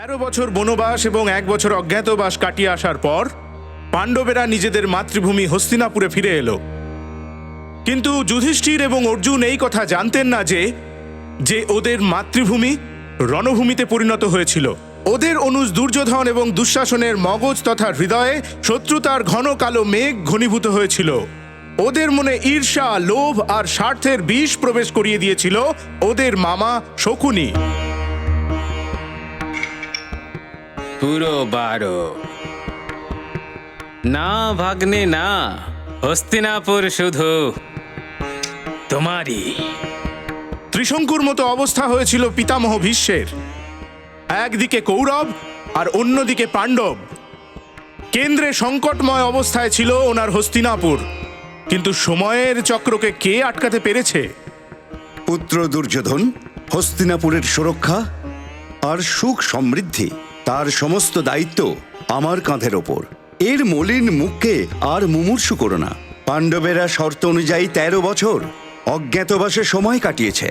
13 বছর বনবাস এবং 1 বছর অজ্ঞাতবাস কাটিয়ে আসার পর পাণ্ডবেরা নিজেদের মাতৃভূমি হস্তিনাপুরে ফিরে এলো। কিন্তু যুধিষ্ঠির এবং অর্জুন এই কথা জানতেন না যে ওদের মাতৃভূমি রণভূমিতে পরিণত হয়েছিল। ওদের অনুজ দুর্যোধন এবং দুঃশাসনের মগজ তথা হৃদয়ে শত্রুতার ঘন কালো মেঘ ঘনীভূত হয়েছিল। ওদের মনে ঈর্ষা, লোভ আর স্বার্থের বিষ প্রবেশ করিয়ে দিয়েছিল ওদের মামা শকুনি। পুরো 12 না ভাগ্নে না, হস্তিনাপুর শুধু তোমারই। ত্রিশঙ্কুর মতো অবস্থা হয়েছিল পিতামহ ভীষ্মের। একদিকে কৌরব আর অন্যদিকে পাণ্ডব। কেন্দ্রে সংকটময় অবস্থায় ছিল ওনার হস্তিনাপুর। কিন্তু সময়ের চক্রকে কে আটকাতে পেরেছে? পুত্র দুর্যোধন হস্তিনাপুরের সুরক্ষা আর সুখ সমৃদ্ধি, তার সমস্ত দায়িত্ব আমার কাঁধের ওপর। এর মলিন মুখকে আর মুমূর্ষু করো না। পাণ্ডবেরা শর্ত অনুযায়ী 13 বছর অজ্ঞাতবাসে সময় কাটিয়েছে।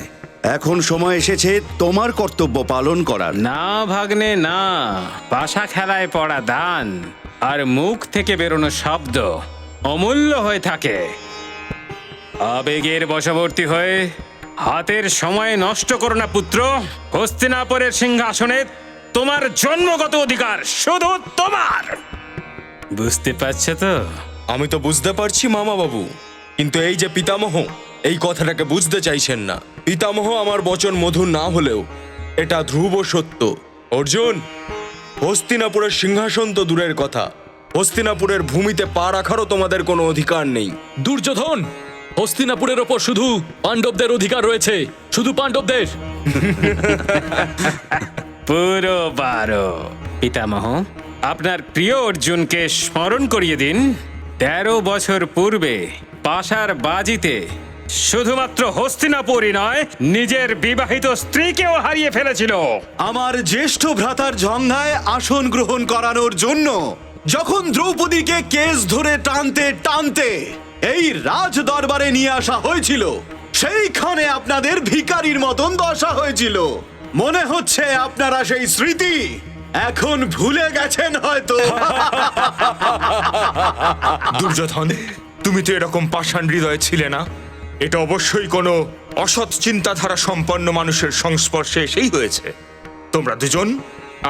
এখন সময় এসেছে তোমার কর্তব্য পালন করার। না ভাগ্নে না, পাশা খেলায় পড়া দান আর মুখ থেকে বেরোনো শব্দ অমূল্য হয়ে থাকে। আবেগের বশবর্তী হয়ে হাতের সময় নষ্ট করো না পুত্র। হস্তিনাপুরের সিংহাসনে তোমার জন্মগত অধিকার শুধু তোমার। বুঝতে পারছো তো? আমি তো বুঝতে পারছি মামা বাবু, কিন্তু এই যে পিতামহ এই কথাটাকে বুঝতে চাইছেন না। পিতামহ আমার বচন মধুর না হলেও এটা ধ্রুব সত্য। অর্জুন, হস্তিনাপুরের সিংহাসন তো দূরের কথা, হস্তিনাপুরের ভূমিতে পা রাখারও তোমাদের কোনো অধিকার নেই। দুর্যোধন, হস্তিনাপুরের ওপর শুধু পাণ্ডবদের অধিকার রয়েছে, শুধু পাণ্ডবদের। পুরো 12 পিতামহ, আপনার প্রিয় অর্জুনকে স্মরণ করিয়ে দিন। 13 বছর পূর্বে পাশার বাজিতে শুধুমাত্র হস্তিনাপুরই নয়, নিজের বিবাহিত স্ত্রীকেও হারিয়ে ফেলেছিল। আমার জ্যেষ্ঠ ভ্রাতার জঙ্ঘায় আসন গ্রহণ করানোর জন্য যখন দ্রৌপদীকে কেস ধরে টানতে টানতে এই রাজ দরবারে নিয়ে আসা হয়েছিল, সেইখানে আপনাদের ভিখারির মতন দশা হয়েছিল। মনে হচ্ছে আপনারা সেই স্মৃতি এখন ভুলে গেছেন হয়তো। দুর্যোধন, তুমি তো এরকম পাষাণ হৃদয় ছিলে না। এটা অবশ্যই কোনো অসৎ চিন্তাধারা সম্পন্ন মানুষের সংস্পর্শে এসেই হয়েছে। তোমরা দুজন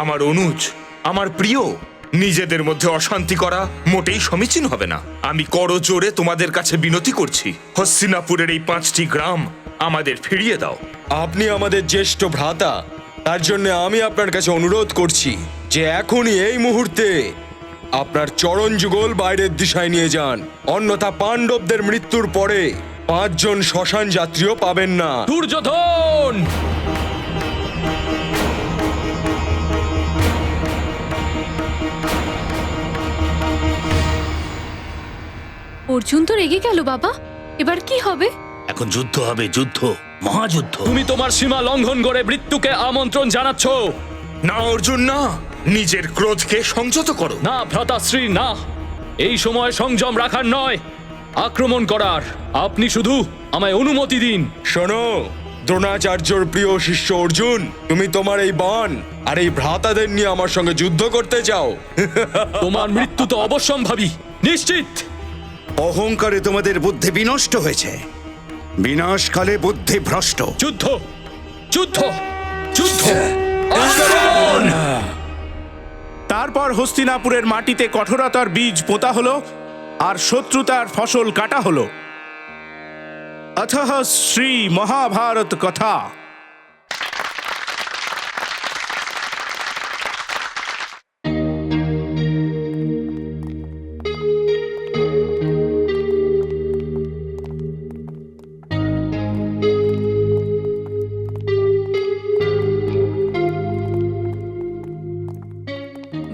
আমার অনুজ, আমার প্রিয়, নিজেদের মধ্যে অশান্তি করা মোটেই সমীচীন হবে না। আমি করজোড়ে তোমাদের কাছে বিনতি করছি, হস্তিনাপুরের এই 5টি গ্রাম আমাদের ফিরিয়ে দাও। আপনি আমাদের জ্যেষ্ঠ ভ্রাতা, তার জন্য আমি আপনার কাছে অনুরোধ করছি যে এখনই এই মুহূর্তে আপনার চরণ যুগল বাইরের দিশায় নিয়ে যান, অন্যথা পাণ্ডবদের মৃত্যুর পরে 5 জন শ্মশান যাত্রীও পাবেন না। দুর্যোধন! অর্জুন তো রেগে গেল বাবা, এবার কি হবে? এখন যুদ্ধ হবে, যুদ্ধ, মহাযুদ্ধ। তুমি তোমার সীমা লঙ্ঘন করে মৃত্যুকে আমন্ত্রণ জানাচ্ছ। না অর্জুন, না, নিজের ক্রোধকে সংযত করো। না ভ্রাতাশ্রী, না, এই সময় সংযম রাখার নয়, আক্রমণ করার। আপনি শুধু আমায় অনুমতি দিন। শোনো, দ্রোণাচার্যর প্রিয় শিষ্য অর্জুন, তুমি তোমার এই বাণ আর এই ভ্রাতাদের নিয়ে আমার সঙ্গে যুদ্ধ করতে চাও? তোমার মৃত্যু তো অবশ্যম্ভাবী, নিশ্চিত। অহংকারে তোমাদের বুদ্ধি বিনষ্ট হয়েছে, বিনাশকালে বুদ্ধি ভ্রষ্ট। যুদ্ধ, যুদ্ধ, যুদ্ধ! তারপর হস্তিনাপুরের মাটিতে কঠোরতার বীজ পোঁতা হলো আর শত্রুতার ফসল কাটা হলো। অথঃ শ্রী মহাভারত কথা।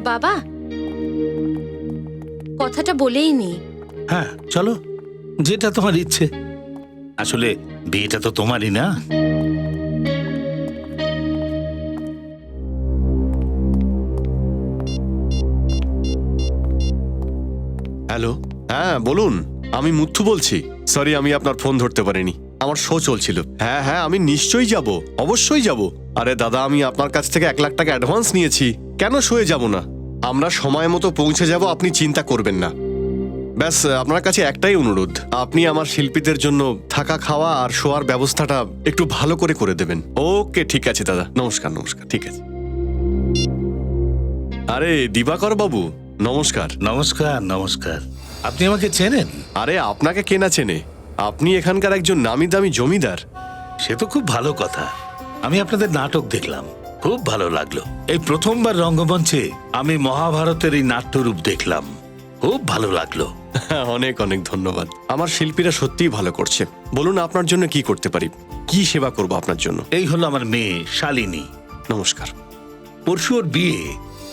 বাবা, কথাটা বলেই নি। হ্যাঁ চলো, যেটা তোমার ইচ্ছে। আসলে বিয়েটা তো তোমারই না। হ্যালো, হ্যাঁ বলুন, আমি মুথু বলছি। সরি, আমি আপনার ফোন ধরতে পারিনি, আমার শো চলছিল। হ্যাঁ, আমি নিশ্চয়ই যাব, অবশ্যই যাব। আরে দাদা, আমি আপনার কাছ থেকে 1 লাখ টাকা অ্যাডভান্স নিয়েছি। কেন শুয়ে যাব না? আমরা সময় মতো পৌঁছে যাব, আপনি চিন্তা করবেন না। ব্যাস আপনার কাছে একটাই অনুরোধ, আপনি আমার শিল্পীদের জন্য থাকা খাওয়া আর শোয়ার ব্যবস্থাটা একটু ভালো করে করে দেবেন। ওকে, ঠিক আছে দাদা, নমস্কার নমস্কার, ঠিক আছে। আরে দিবাকর বাবু, নমস্কার। নমস্কার নমস্কার। আপনি আমাকে চেনেন? আরে আপনাকে কে না চেনে, আপনি এখানকার একজন নামি দামি জমিদার। সে তো খুব ভালো কথা। আমি আপনাদের নাটক দেখলাম, খুব ভালো লাগলো। এই প্রথমবার রঙ্গমঞ্চে আমি মহাভারতের এই নাট্যরূপ দেখলাম, খুব ভালো লাগলো। অনেক অনেক ধন্যবাদ। আমার শিল্পীরা সত্যিই ভালো করছে। বলুন আপনার জন্য কি করতে পারি, কি সেবা করব আপনার জন্য? এই হলো আমার মেয়ে শালিনী। নমস্কার। পরশু ওর বিয়ে।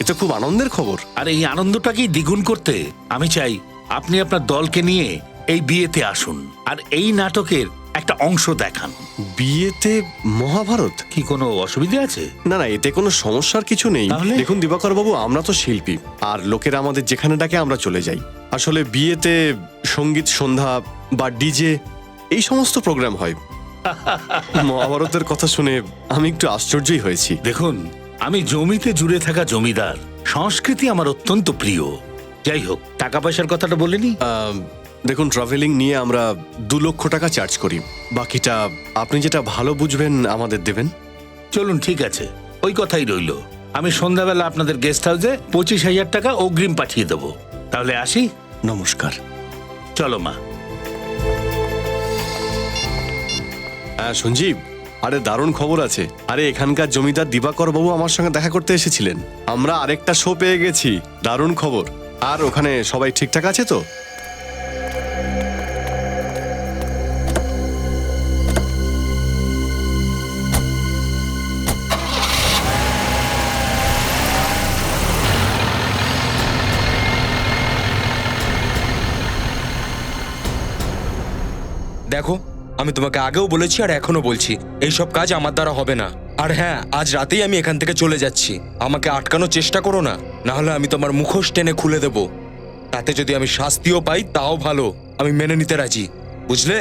এ তো খুব আনন্দের খবর। আর এই আনন্দটাকেই দ্বিগুণ করতে আমি চাই আপনি আপনার দলকে নিয়ে এই বিয়েতে আসুন আর এই নাটকের একটা অংশ দেখান। বিয়েতে মহাভারত? কি কোনো অসুবিধা আছে? না না, এতে কোনো সমস্যার কিছু নেই। তাহলে? দেখুন দিবাকর বাবু, আমরা তো শিল্পী, আর লোকেরা আমাদের যেখানে ডাকে আমরা চলে যাই। আসলে বিয়েতে সঙ্গীত সন্ধ্যা বা ডিজে এই সমস্ত প্রোগ্রাম হয়। মহাভারতের কথা শুনে আমি একটু আশ্চর্যই হয়েছি। দেখুন, আমি জমিতে জুড়ে থাকা জমিদার, সংস্কৃতি আমার অত্যন্ত প্রিয়। যাই হোক, টাকা পয়সার কথাটা বলেনি। দেখুন, ট্রাভেলিং নিয়ে আমরা 2 লক্ষ টাকা চার্জ করি, বাকিটা আপনি যেটা ভালো বুঝবেন আমাদের দেবেন। চলুন, ঠিক আছে, ওই কথাই রইল। আমি সন্ধ্যাবেলা আপনাদের গেস্ট হাউসে 25,000 টাকা অগ্রিম পাঠিয়ে দেবো। তাহলে আসি। নমস্কার। চলো মা। হ্যাঁ সঞ্জীব, আরে দারুণ খবর আছে। আরে এখানকার জমিদার দিবাকর বাবু আমার সঙ্গে দেখা করতে এসেছিলেন। আমরা আরেকটা শো পেয়ে গেছি, দারুণ খবর। আর ওখানে সবাই ঠিকঠাক আছে তো? দেখো, আমি তোমাকে আগেও বলেছি আর এখনো বলছি, এইসব কাজ আমার দ্বারা হবে না। আর হ্যাঁ, আজ রাতেই আমি এখান থেকে চলে যাচ্ছি। আমাকে আটকানোর চেষ্টা করো না, না হলে আমি তোমার মুখোশ টেনে খুলে দেব। তাতে যদি আমি শাস্তিও পাই তাও ভালো, আমি মেনে নিতে রাজি, বুঝলে?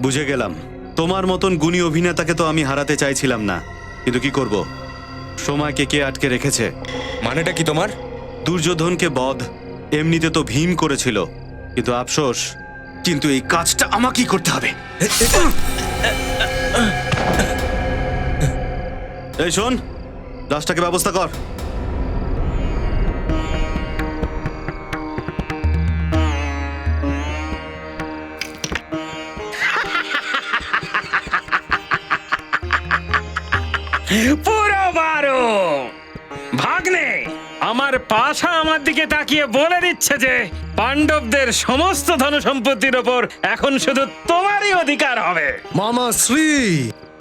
বুঝে গেলাম। তোমার মতন গুণী অভিনেতাকে তো আমি হারাতে চাইছিলাম না, কিন্তু কি করব, সময়কে কে আটকে রেখেছে। মানেটা কি তোমার? দুর্যোধনকে বধ এমনিতে তো ভীম করেছিল, কিন্তু আফসোস, কিন্তু এই কাজটা আমাকেই করতে হবে। এই শোন, লাশটাকে ব্যবস্থা কর। পুরো 12 ভাগ্নে, আমার পাশা আমার দিকে তাকিয়ে বলে দিচ্ছে যে পাণ্ডবদের সমস্ত ধন সম্পত্তির ওপর এখন শুধু তোমারই অধিকার হবে। মামা শ্রী,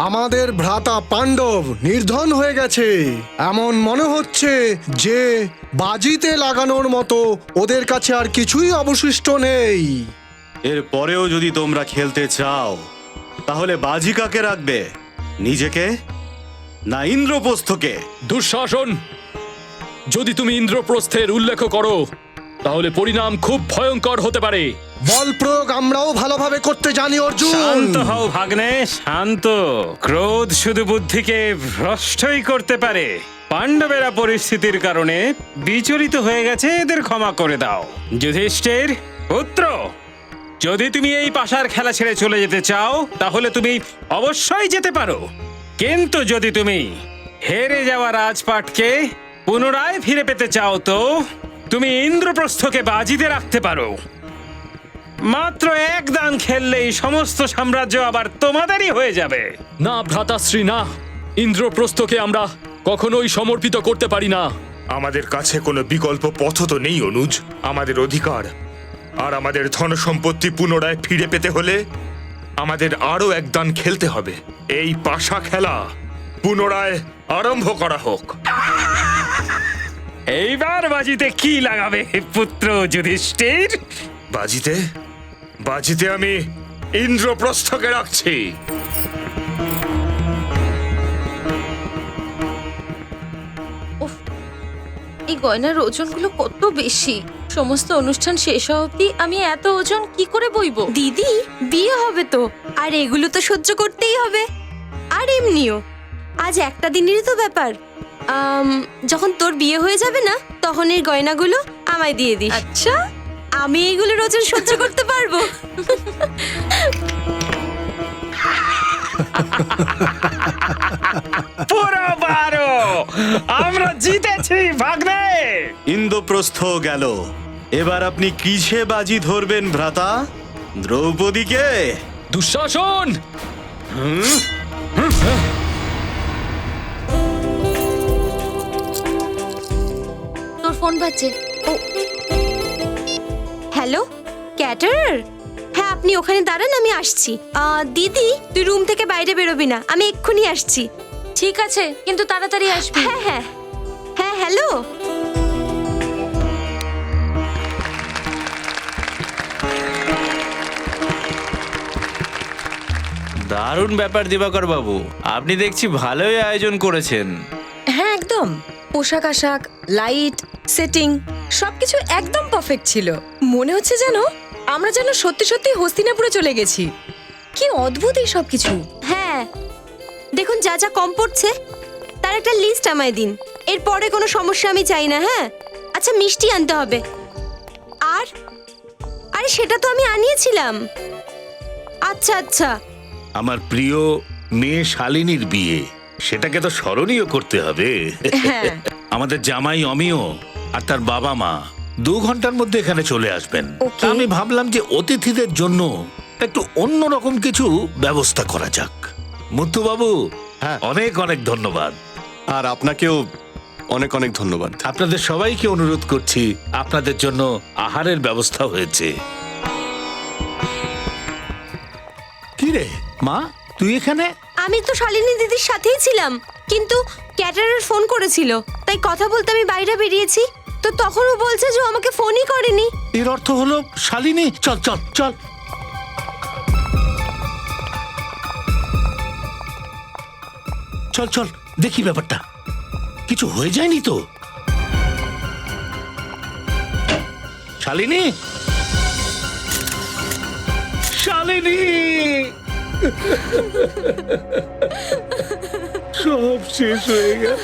আমাদের ভ্রাতা পাণ্ডব নির্ধন হয়ে গেছে। এমন মনে হচ্ছে যে বাজিতে লাগানোর মতো ওদের কাছে আর কিছুই অবশিষ্ট নেই। এর পরেও যদি তোমরা খেলতে চাও, তাহলে বাজি কাকে রাখবে, নিজেকে না ইন্দ্রপ্রস্থকে? দুঃশাসন, যদি তুমি ইন্দ্রপ্রস্থের উল্লেখ করো তাহলে পরিণাম খুব ভয়ঙ্কর হতে পারে। বল প্রয়োগ আমরাও ভালোভাবে করতে জানি অর্জুন। শান্ত হও ভাগ্নে, শান্ত। ক্রোধ শুধু বুদ্ধিকে ভ্রষ্টই করতে পারে। পাণ্ডবেরা পরিস্থিতির কারণে বিচলিত হয়ে গেছে, এদের ক্ষমা করে দাও। যুধিষ্ঠির পুত্র, যদি তুমি এই পাশার খেলা ছেড়ে চলে যেতে চাও তাহলে তুমি অবশ্যই যেতে পারো, কিন্তু যদি তুমি হেরে যাওয়া রাজপাটকে পুনরায় ফিরে পেতে চাও তো তুমি ইন্দ্রপ্রস্থকে বাজিতে রাখতে পারো। মাত্র এক দান খেললেই সমস্ত সাম্রাজ্য আবার তোমাদেরই হয়ে যাবে। না ভ্রাতাশ্রী, না, ইন্দ্রপ্রস্থকে আমরা কখনোই সমর্পিত করতে পারি না। আমাদের কাছে কোনো বিকল্প পথ তো নেই অনুজ। আমাদের অধিকার আর আমাদের ধন সম্পত্তি পুনরায় ফিরে পেতে হলে আমাদের আরো এক দান খেলতে হবে। এই পাশা খেলা পুনরায় আরম্ভ করা হোক। এইবার বাজিতে কি লাগাবে পুত্র যুধিষ্ঠির? বাজিতে বাজিতে আমি ইন্দ্রপ্রস্থকে রাখছি। এই গয়নার ওজনগুলো কত বেশি! সমস্ত অনুষ্ঠান শেষ হওয়া অবধি আমি এত ওজন কি করে বইবো? দিদি, বিয়ে হবে তো, আর এগুলো তো সহ্য করতেই হবে। আর এমনিও আজ একটা দিনেরই তো ব্যাপার, যখন তোর বিয়ে হয়ে যাবে না তখন এই গয়নাগুলো আমায় দিয়ে দিস। আচ্ছা, আমি এইগুলোর ওজন সহ্য করতে পারবো। পুরো 12 আমরা জিতেছি ভাগ্নে। ইন্দ্রপ্রস্থ গেল। এবার আপনি কিসে বাজি ধরবেন ভ্রাতা? দ্রৌপদীকে? দুঃশাসন! তোর ফোন বাজছে। Hello, caterer? হ্যাঁ, আপনি ওখানে দাঁড়ান, আমি আসছি। দিদি, তুই রুম থেকে বাইরে বেরোবি না, আমি এক্ষুনি আসছি। ঠিক আছে, কিন্তু তাড়াতাড়ি আসবি। হ্যাঁ হ্যাঁ হ্যাঁ, হ্যালো। দারুণ ব্যাপার দিবাকর বাবু, আপনি দেখছি ভালোই আয়োজন করেছেন। হ্যাঁ একদম, পোশাক আশাক, লাইট, সেটিং সবকিছু একদম পারফেক্ট ছিল। মনে হচ্ছে যেন আমরা যেন সত্যি সত্যি হস্তিনাপুরে চলে গেছি। কি অদ্ভুত এই সবকিছু। হ্যাঁ, দেখুন যা যা কম পড়ছে তার একটা লিস্ট আমায় দিন। এরপরে কোনো সমস্যা আমি চাই না। হ্যাঁ, আচ্ছা, মিষ্টি আনতে হবে। আর আরে সেটা তো আমি আনিয়েছিলাম। আচ্ছা আচ্ছা। আমার প্রিয় মেয়ে শালিনীর বিয়ে, সেটাকে তো স্মরণীয় করতে হবে। হ্যাঁ। আমাদের জামাই অমিয় আর তার বাবা মা 2 ঘন্টার মধ্যে এখানে চলে আসবেন। Okay. তা আমি ভাবলাম যে অতিথিদের জন্য একটু অন্যরকম কিছু ব্যবস্থা করা যাক। মুত্তু বাবু, হ্যাঁ। অনেক অনেক ধন্যবাদ। আর আপনাকেও অনেক অনেক ধন্যবাদ। আপনাদের সবাইকে অনুরোধ করছি, আপনাদের জন্য আহারের ব্যবস্থা হয়েছে। কি রে মা, তুই এখানে? আমি তো শালিনী দিদির সাথেই ছিলাম, কিন্তু ক্যাটারার ফোন করেছিল, তাই কথা বলতে আমি বাইরে বেরিয়েছি। তো তখন ও বলছে যে ও আমাকে ফোনই করেনি। এর অর্থ হলো শালিনী। চল চল চল। চল চল, দেখি ব্যাপারটা কিছু হয়ে যায়নি তো। শালিনী, শালিনী, সব শেষ হয়ে গেল।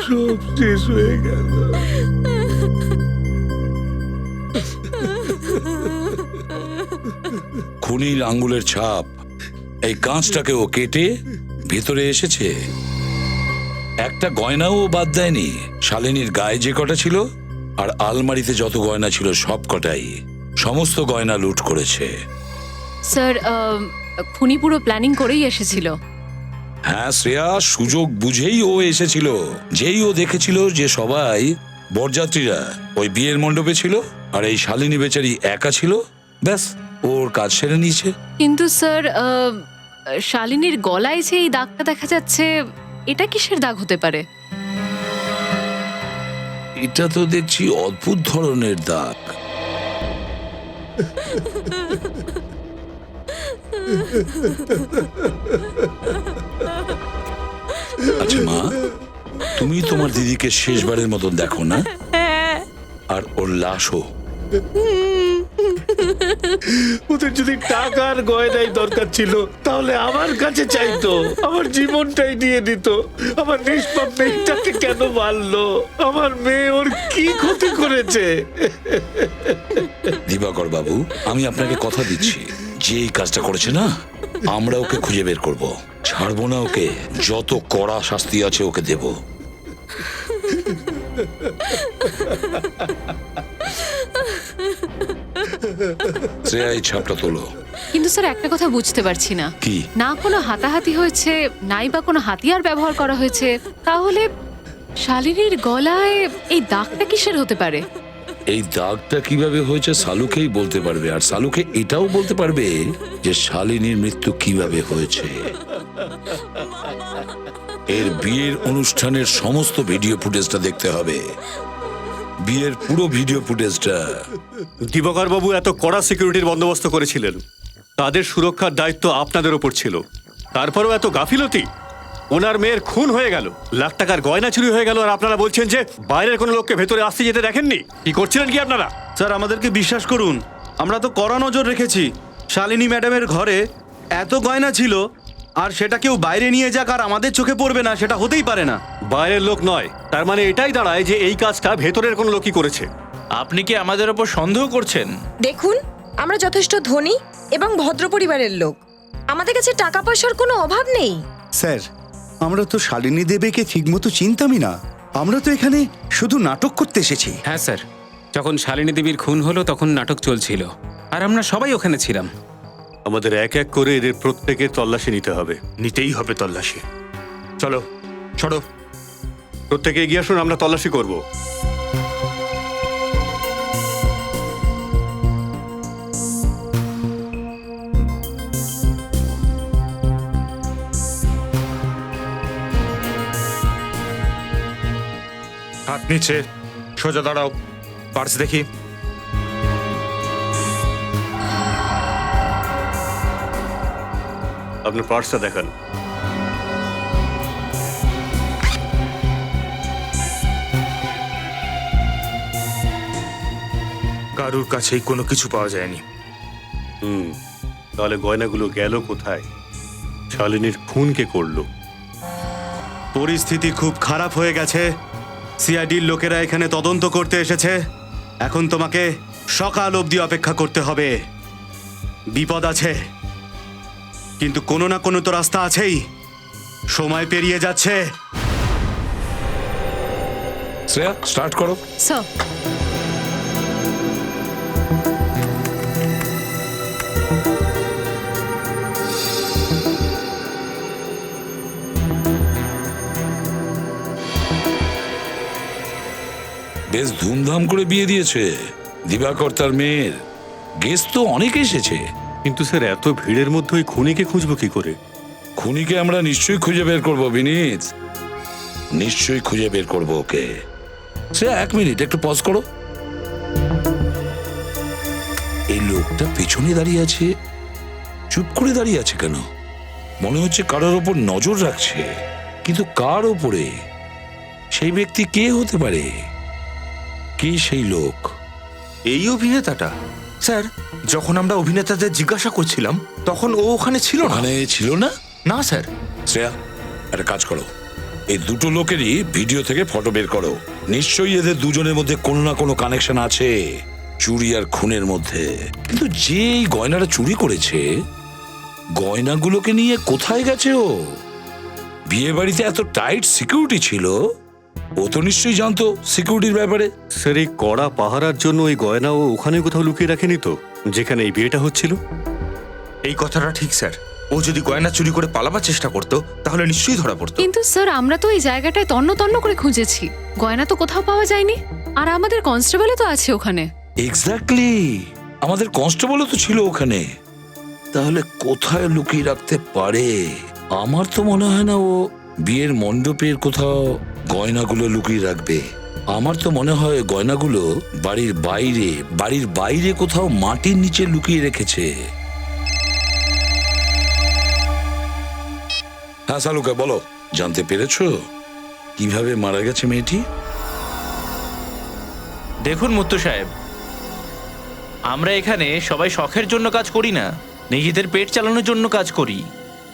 সব শেষ হয়ে গেল। খুনির আঙ্গুলের ছাপ এই কাঁচটাকেও কেটে ভেতরে এসেছে। একটা গয়নাও বাদ দেয়নি। শালিনীর গায়ে যে কটা ছিল আর আলমারিতে যত গয়না ছিল সব কটাই, সমস্ত গয়না লুট করেছে। স্যার, খুনি পুরো প্ল্যানিং করেই এসেছিল। হ্যাঁ শ্রেয়া, সুযোগ বুঝেই ও এসেছিল। যেই ও দেখেছিল যে সবাই বরযাত্রীরা ওই বিয়ের মণ্ডপে ছিল আর এই শালিনী বেচারি একা ছিল, ব্যাস ওর কাজ সেরে নিয়েছে। কিন্তু স্যার, শালিনীর গলায় যে এই দাগটা দেখা যাচ্ছে, এটা কিসের দাগ হতে পারে? এটা তো দেখছি অদ্ভুত ধরনের দাগ। আচ্ছা মা, তুমি তোমার দিদিকে শেষবারের মতন দেখো না? আর ওর লাশও। ওদের যদি টাকার গয়নাই দরকার ছিল তাহলে আমার কাছে চাইতো, আমার জীবনটাই দিয়ে দিত। আমার নিষ্পাপ মেয়েটাকে কেন মারলো? আমার মেয়ে ওর কি ক্ষতি করেছে? দিবাকর বাবু, আমি আপনাকে কথা দিচ্ছি, যে এই কাজটা করেছে না, আমরা ওকে খুঁজে বের করব। ছাড়বো না ওকে, যত কড়া শাস্তি আছে ওকে দেব। শ্রেয়া, এই ছাপটা তোলো। কিন্তু স্যার, একটা কথা বুঝতে পারছি না। কি? না কোনো হাতাহাতি হয়েছে, নাই বা কোনো হাতিয়ার ব্যবহার করা হয়েছে, তাহলে শালিনীর গলায় এই দাগটা কিসের হতে পারে? এই দাগটা কিভাবে হয়েছে সালুকেই বলতে পারবে, আর সালুকে এটাও বলতে পারবে যে শালিনীর মৃত্যু কিভাবে হয়েছে। এর বিয়ের অনুষ্ঠানের সমস্ত ভিডিও ফুটেজটা দেখতে হবে, বিয়ের পুরো ভিডিও ফুটেজটা। দিবাকর বাবু এত কড়া সিকিউরিটির বন্দোবস্ত করেছিলেন, তাদের সুরক্ষার দায়িত্ব আপনাদের ওপর ছিল। তারপরেও এত গাফিলতি। ওনার মেয়ের খুন হয়ে গেল, লাখ টাকার গয়না চুরি হয়ে গেল, আর আপনারা বলছেন যে বাইরের কোনো লোককে ভেতরে আসতে যেতে দেখেননি। কি করছিলেন কি আপনারা? স্যার, আমাদেরকে বিশ্বাস করুন, আমরা তো কড়া নজর রেখেছি। শালিনী ম্যাডামের ঘরে এত গয়না ছিল আর সেটা কেউ বাইরে নিয়ে যাক আর আমাদের চোখে পড়বে না, সেটা হতেই পারে না। বাইরের লোক নয়, তার মানে এটাই দাঁড়ায় যে এই কাজটা ভেতরের কোনো লোকই করেছে। আপনি কি আমাদের ওপর সন্দেহ করছেন? দেখুন, আমরা যথেষ্ট ধনী এবং ভদ্র পরিবারের লোক, আমাদের কাছে টাকা পয়সার কোনো অভাব নেই। স্যার, আমরা তো শালিনী দেবীকে ঠিকমতো চিনতামই না। আমরা তো এখানে শুধু নাটক করতে এসেছি। হ্যাঁ স্যার, যখন শালিনী দেবীর খুন হলো তখন নাটক চলছিল আর আমরা সবাই ওখানে ছিলাম। আমাদের এক এক করে এদের প্রত্যেকের তল্লাশি নিতে হবে। নিতেই হবে তল্লাশি। চলো, সরো। প্রত্যেকে এগিয়ে আসুন, আমরা তল্লাশি করব। হাত নিচে, সোজা দাঁড়াও। পার্স দেখি। আপনার পার্সটা দেখান। কারুর কাছেই কোনো কিছু পাওয়া যায়নি। তাহলে গয়নাগুলো গেল কোথায়? শালিনীর খুন কে করলো? পরিস্থিতি খুব খারাপ হয়ে গেছে। সিআইডির লোকেরা এখানে তদন্ত করতে এসেছে। এখন তোমাকে সকাল অবধি অপেক্ষা করতে হবে। বিপদ আছে, কিন্তু কোনো না কোনো তো রাস্তা আছেই। সময় পেরিয়ে যাচ্ছে। শ্রেয়া, স্টার্ট করো। স্যার, বেশ ধুমধাম করে বিয়ে দিয়েছে দিবাকর তার মেয়ের। গেস্ট তো অনেক এসেছে। কিন্তু স্যার, এত ভিড়ের মধ্যে ওই খুনিকে খুঁজবো কি করে? খুনিকে আমরা নিশ্চয়ই খুঁজে বের করবো বিনীত, নিশ্চয়ই খুঁজে বের করবো ওকে। সে এক মিনিট একটু পজ করো। এই লোকটা পেছনে দাঁড়িয়ে আছে, চুপ করে দাঁড়িয়ে আছে কেন? মনে হচ্ছে কারোর ওপর নজর রাখছে, কিন্তু কার ওপরে? সেই ব্যক্তি কে হতে পারে? কে সেই লোক? এই অভিনেতাটা? স্যার, যখন আমরা অভিনেতাদের জিজ্ঞাসা করছিলাম তখন ও ওখানে ছিল না। ওখানে ছিল না? না স্যার। শ্রেয়া, একটা কাজ করো, এই দুটো লোকেরই ভিডিও থেকে ফটো বের করো। নিশ্চয়ই এদের দুজনের মধ্যে কোনো না কোনো কানেকশন আছে চুরি আর খুনের মধ্যে। কিন্তু যে এই গয়নাটা চুরি করেছে, গয়নাগুলোকে নিয়ে কোথায় গেছে ও? বিয়ে বাড়িতে এত টাইট সিকিউরিটি ছিল, ও তো নিশ্চয়ই জানতো সিকিউরিটির ব্যাপারে। স্যার, এই কড়া পাহারার জন্য ওই গয়না ও ওখানে কোথাও লুকিয়ে রাখেনি তো, যেখানে এই বিয়েটা হচ্ছিল? এই কথাটা ঠিক স্যার। ও যদি গয়না চুরি করে পালাবার চেষ্টা করতো তাহলে নিশ্চয়ই ধরা পড়তো। কিন্তু স্যার, আমরা তো এই জায়গাটায় তন্ন তন্ন করে খুঁজেছি, গয়না তো কোথাও পাওয়া যায়নি। আর আমাদের কনস্টেবলও তো আছে ওখানে। এক্স্যাক্টলি, আমাদের কনস্টেবলও তো ছিল ওখানে। তাহলে কোথায় লুকিয়ে রাখতে পারে? আমার তো মনে হয় না ও বিয়ের মণ্ডপের কোথাও গয়নাগুলো লুকিয়ে রাখবে। আমার তো মনে হয় গয়নাগুলো বাড়ির বাইরে কোথাও মাটির নিচে লুকিয়ে রেখেছে। হ্যাঁ সালুকা, বলো, জানতে পেরেছো কিভাবে মারা গেছে মেয়েটি? দেখুন মুত্তু সাহেব, আমরা এখানে সবাই শখের জন্য কাজ করি না, নিজেদের পেট চালানোর জন্য কাজ করি।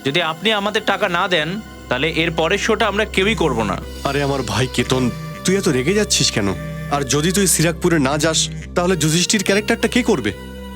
যদি আপনি আমাদের টাকা না দেন তাহলে এর পরের শোটা আমরা কেউই করব না। আরে আমার ভাই কেতন, তুই এত রেগে যাচ্ছিস কেন? আর যদি তুই সিরাকপুরে না যাস তাহলে যুধিষ্ঠির ক্যারেক্টারটা কে করবে?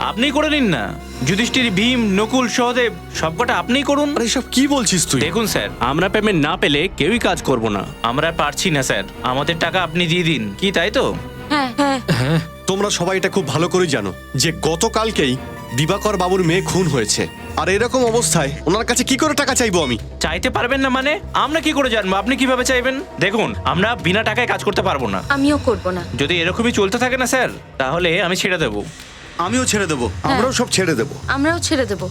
আপনি করে নিন না। যুধিষ্ঠির, ভীম, নকুল, সহদেব সবকটা আপনিই করুন। আরে সব কি বলছিস তুই? দেখুন স্যার, আমরা পেমেন্ট না পেলে কেউই কাজ করব না। আমরা পারছি না স্যার, আমাদের টাকা আপনি দিয়ে দিন। কি তাই তো? হ্যাঁ হ্যাঁ। তোমরা সবাই এটা খুব ভালো করে জানো যে গতকালকেই দিবাকর বাবুর মেয়ে খুন হয়েছে। আর এরকম অবস্থায় ওনার কাছে কি করে টাকা চাইবো আমি? চাইতে পারবেন না মানে? আমরা কি করে জানবো আপনি কিভাবে চাইবেন? দেখুন, আমরা বিনা টাকায় কাজ করতে পারবো না। আমিও করব না। যদি এরকমই চলতে থাকে না স্যার, তাহলে আমি ছেড়ে দেবো। আমিও ছেড়ে দেবো। আমরাও সব ছেড়ে দেবো। আমরাও ছেড়ে দেব।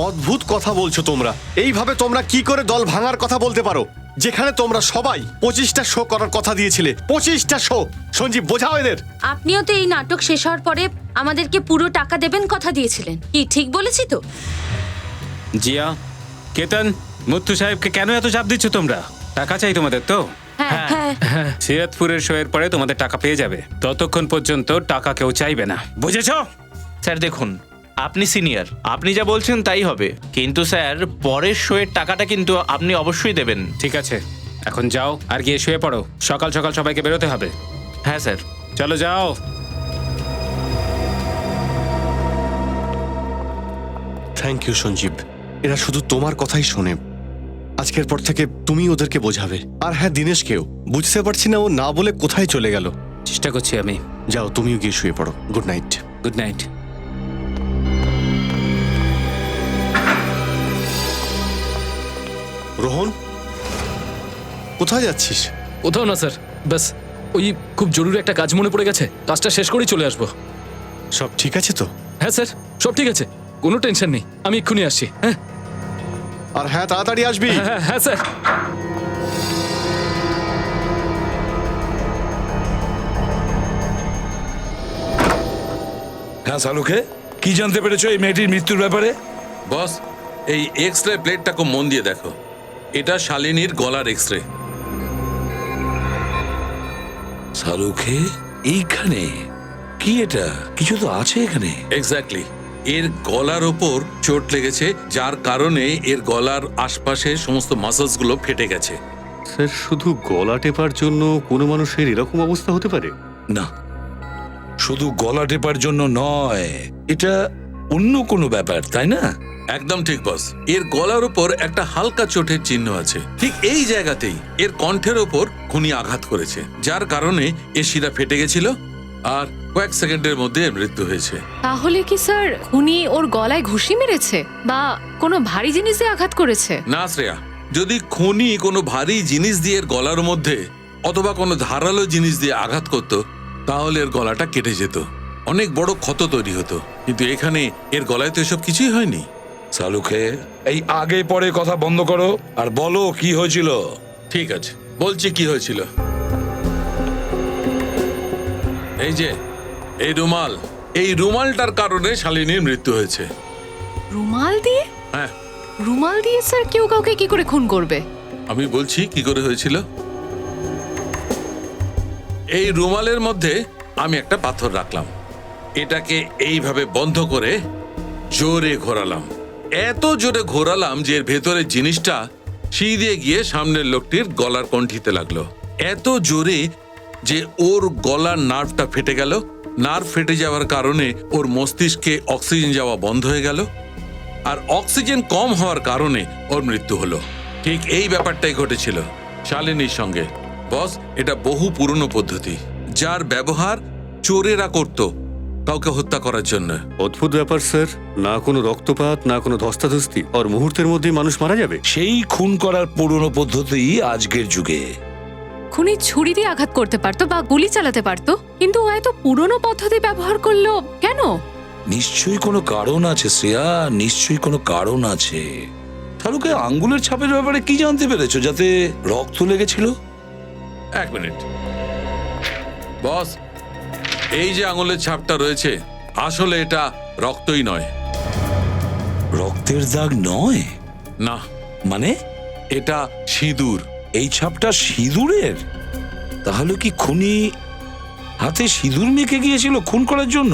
অদ্ভুত কথা বলছো তোমরা। এইভাবে তোমরা কি করে দল ভাঙার কথা বলতে পারো, যেখানে তোমরা সবাই 25টা শো করার কথা দিয়েছিলে? 25টা শো! সঞ্জীব, বোঝাও এদের। আপনিও তো এই নাটক শেষ হওয়ার পরে আমাদেরকে পুরো টাকা দেবেন কথা দিয়েছিলেন। কি ঠিক বলেছি তো? জিয়া, কেতন, মুত্তু সাহেবকে কেন এত চাপ দিচ্ছ তোমরা? টাকা চাই তোমাদের তো? হ্যাঁ হ্যাঁ। সিরাতপুরের শোয়ের পরে তোমাদের টাকা পেয়ে যাবে, ততক্ষণ পর্যন্ত টাকা কেউ চাইবে না, বুঝেছো? স্যার দেখুন, আপনি সিনিয়র, আপনি যা বলছেন তাই হবে, কিন্তু স্যার পরের শোয়ের টাকাটা কিন্তু আপনি অবশ্যই দেবেন। ঠিক আছে, এখন যাও আর গিয়ে শুয়ে পড়ো, সকাল সকাল সবাইকে বেরোতে হবে। হ্যাঁ স্যার। চলো যাও। থ্যাংক ইউ সঞ্জীব, এরা শুধু তোমার কথাই শোনে। আজকের পর থেকে তুমি ওদেরকে বোঝাবে। আর হ্যাঁ, দিনেশকেও। বুঝতে পারছি না ও না বলে কোথায় চলে গেল। চেষ্টা করছি আমি। যাও, তুমিও গিয়ে শুয়ে পড়ো। Good night. Good night. Rohan, কোথায় যাচ্ছিস? কোথাও না স্যার, ব্যাস ওই খুব জরুরি একটা কাজ মনে পড়ে গেছে, কাজটা শেষ করেই চলে আসবো। সব ঠিক আছে তো? হ্যাঁ স্যার, সব ঠিক আছে, কোনো টেনশন নেই, আমি এক্ষুনি আসছি। হ্যাঁ আর হ্যাঁ, তাড়াতাড়ি আসবি। হ্যাঁ হ্যাঁ স্যার। হ্যাঁ সালুকে, কি জানতে পেরেছো এই মেয়েটির মৃত্যুর ব্যাপারে? বস, এই এক্স রে প্লেটটা খুব মন দিয়ে দেখো। এটা শালিনীর গলার এক্স রে। সালুকে, এইখানে কি এটা? কিছু তো আছে এখানে। এক্স্যাক্টলি, এর গলার ওপর চোট লেগেছে, যার কারণে এর গলার আশপাশে সমস্ত মাসলস গুলো ফেটে গেছে। স্যার, শুধু গলা টেপার জন্য কোনো মানুষের এরকম অবস্থা হতে পারে? না, শুধু গলা টেপার জন্য নয়, এটা অন্য কোনো ব্যাপার, তাই না? একদম ঠিক বস, এর গলার ওপর একটা হালকা চোটের চিহ্ন আছে। ঠিক এই জায়গাতেই এর কণ্ঠের ওপর খুনি আঘাত করেছে, যার কারণে এর শিরা ফেটে গেছিল আর কয়েক সেকেন্ডের মধ্যে এর মৃত্যু হয়েছে। তাহলে কি স্যার খুনি ওর গলায় ঘুষি মেরেছে বা কোনো ভারী জিনিস দিয়ে আঘাত করেছে? না শ্রেয়া, যদি খুনি কোনো ভারী জিনিস দিয়ে এর গলার মধ্যে অথবা কোনো ধারালো জিনিস দিয়ে আঘাত করত, তাহলে এর গলাটা কেটে যেত, অনেক বড় ক্ষত তৈরি হতো। কিন্তু এখানে এর গলায় তো এসব কিছুই হয়নি। সালুকে, এই আগে পরে কথা বন্ধ করো আর বলো কি হয়েছিল। ঠিক আছে, বলছি কি হয়েছিল। এই যে এই রুমাল, এই রুমালটার কারণে শালিনীর মৃত্যু হয়েছে। রুমাল দিয়ে? হ্যাঁ। রুমাল দিয়ে স্যার কেউ কাউকে কি করে খুন করবে? আমি বলছি কি করে হয়েছিল। এই রুমালের মধ্যে আমি একটা পাথর রাখলাম, এটাকে এইভাবে বন্ধ করে জোরে ঘোরালাম, এত জোরে ঘোরালাম যে এর ভেতরে জিনিসটা সিঁধে গিয়ে সামনের লোকটির গলার কণ্ঠিতে লাগলো, এত জোরে যে ওর গলার নার্ভটা ফেটে গেল। নার্ভ ফেটে যাওয়ার কারণে ওর মস্তিষ্কে অক্সিজেন যাওয়া বন্ধ হয়ে গেল, আর অক্সিজেন কম হওয়ার কারণে ওর মৃত্যু হলো। ঠিক এই ব্যাপারটাই ঘটেছিল শালিনীর সঙ্গে। বস, এটা বহু পুরনো পদ্ধতি, যার ব্যবহার চোরেরা করত কাউকে হত্যা করার জন্য। অদ্ভুত ব্যাপার স্যার, না কোনো রক্তপাত, না কোনো ধস্তাধস্তি, আর মুহূর্তের মধ্যেই মানুষ মারা যাবে। সেই খুন করার পুরনো পদ্ধতি আজকের যুগে। খুনি ছুরি দিয়ে আঘাত করতে পারতো বা গুলি চালাতে পারতো, কিন্তু ও এত পুরনো পদ্ধতি ব্যবহার করলো কেন? নিশ্চয়ই কোনো কারণ আছে শ্রেয়া, নিশ্চয়ই কোনো কারণ আছে। তাহলে আঙ্গুলের ছাপের ব্যাপারে কি জানতে পেরেছো যাতে রক্ত লেগেছিল? এক মিনিট বস, এই যে আঙুলের ছাপটা রয়েছে, আসলে এটা রক্তই নয়। রক্তের দাগ নয়? না। মানে? এটা সিঁদুর। এই ছাপটা সিঁদুরের? তাহলে কি খুনি হাতে সিঁদুর মেখে গিয়েছিল খুন করার জন্য?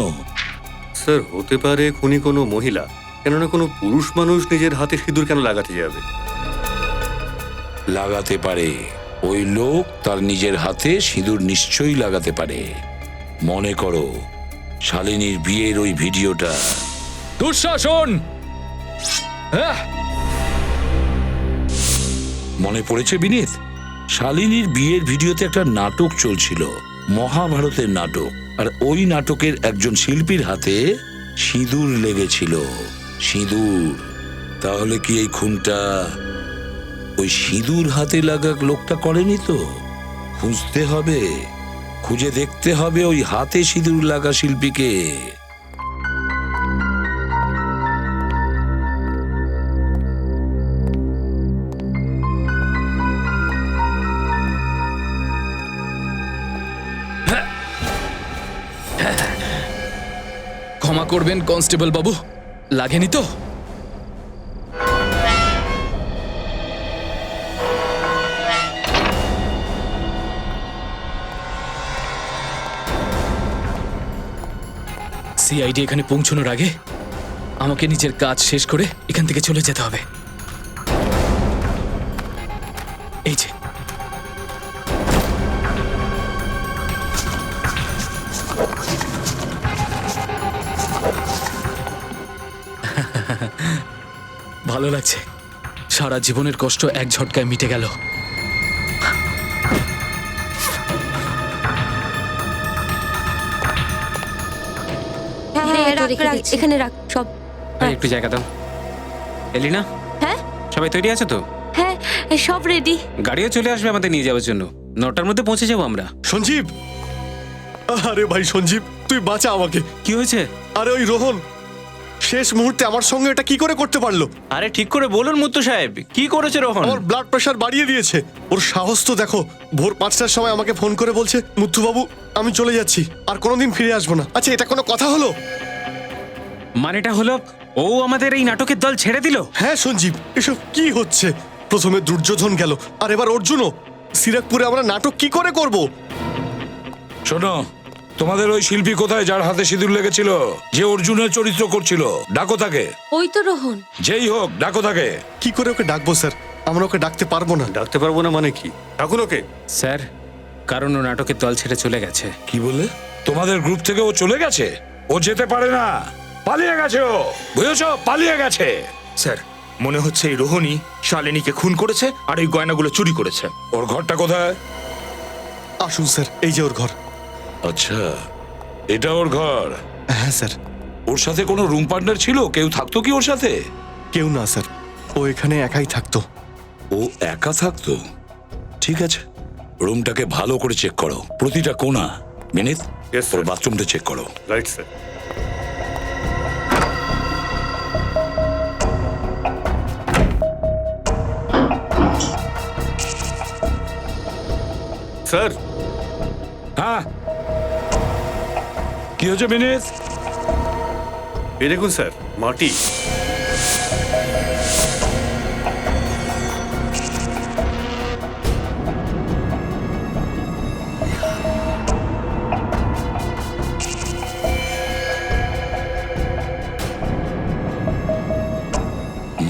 স্যার, হতে পারে খুনি কোনো মহিলা, কেননা কোনো পুরুষ মানুষ নিজের হাতে সিঁদুর কেন লাগাতে যাবে? লাগাতে পারে, ওই লোক তার নিজের হাতে সিঁদুর নিশ্চয়ই লাগাতে পারে। মনে করো শালিনীর বিয়ের ওই ভিডিওটা। দুঃশাসন! মনে পড়েছে বিনীত, শালিনীর বিয়ের ভিডিওতে একটা নাটক চলছিল, মহাভারতের নাটক, আর ওই নাটকের একজন শিল্পীর হাতে সিঁদুর লেগেছিল। সিঁদুর। তাহলে কি এই খুনটা ওই সিঁদুর হাতে লাগা লোকটা করেনি তো? খুঁজতে হবে, খুঁজে দেখতে হবে ওই হাতে সিঁদুর লাগা শিল্পীকে। ক্ষমা করবেন কনস্টেবল বাবু, লাগেনি তো? সিআইডি এখানে পৌঁছানোর আগে আমাকে নিজের কাজ শেষ করে এখান থেকে চলে যেতে হবে। এই যে ভালো লাগছে, সারা জীবনের কষ্ট এক ঝটকায় মিটে গেল। হ্যাঁ হ্যাঁ রাখ, রাখ, এখানে রাখ সব। একটু জায়গা দাও। এলিনা, হ্যাঁ সবাই তৈরি আছে তো? হ্যাঁ সব রেডি। গাড়িও চলে আসবে আমাদের নিয়ে যাওয়ার জন্য। 9টার মধ্যে পৌঁছে যাবো আমরা। সঞ্জীব, আরে ভাই সঞ্জীব, তুই বাঁচা আমাকে। কি হয়েছে? আরে ওই রোহন শেষ মুহূর্তে আমার সঙ্গে এটা কি করে করতে পারলো? আরে ঠিক করে বলুন মুত্তু সাহেব, কি করেছে রোহন? আমার ব্লাড প্রেশার বাড়িয়ে দিয়েছে। ওর সাহস তো দেখো, ভোর 5টার সময় আমাকে ফোন করে বলছে, মুত্তু বাবু আমি চলে যাচ্ছি, আর কোনোদিন ফিরে আসবো না। আচ্ছা এটা কোনো কথা হলো? মানেটা হলো ও আমাদের এই নাটকের দল ছেড়ে দিল? হ্যাঁ সঞ্জীব, এসব কি হচ্ছে? প্রথমে দুর্যোধন গেল, আর এবার অর্জুনও। সিরাকপুরে আমরা নাটক কি করে করব? শোনো, তোমাদের ওই শিল্পী কোথায় যার হাতে সিঁদুর লেগেছিল, যে অর্জুনের চরিত্র করছিল? ডাকো তাকে। ওই তো রোহন। যেই হোক, ডাকো তাকে। কি করে ওকে ডাকবো স্যার? আমরা ওকে ডাকতে পারবো না। ডাকতে পারবো না মানে কি? ডাকুন ওকে। স্যার, কারণ ও নাটকের দল ছেড়ে চলে গেছে। কি বলে? তোমাদের গ্রুপ থেকে ও চলে গেছে? ও যেতে পারে না, পালিয়ে গেছে ও, বুঝেছো? পালিয়ে গেছে। স্যার, মনে হচ্ছে এই রোহনই শালিনীকে খুন করেছে আর এই গয়নাগুলো চুরি করেছে। ওর ঘরটা কোথায়? আসুন স্যার, এই যে ওর ঘর। আচ্ছা, এটা ওর ঘর? হ্যাঁ স্যার। ওর সাথে কোনো রুম পার্টনার ছিল? কেউ থাকতো কি ওর সাথে? কেউ না স্যার, ও এখানে একাই থাকতো। ও একা থাকতো? ঠিক আছে, রুমটাকে ভালো করে চেক করো, প্রতিটা কোণা। মিনিট, ওর বাথরুমটা চেক করো। Right sir. স্যার। হ্যাঁ, কি হচ্ছে মিনিট? এই দেখুন স্যার, মাটি।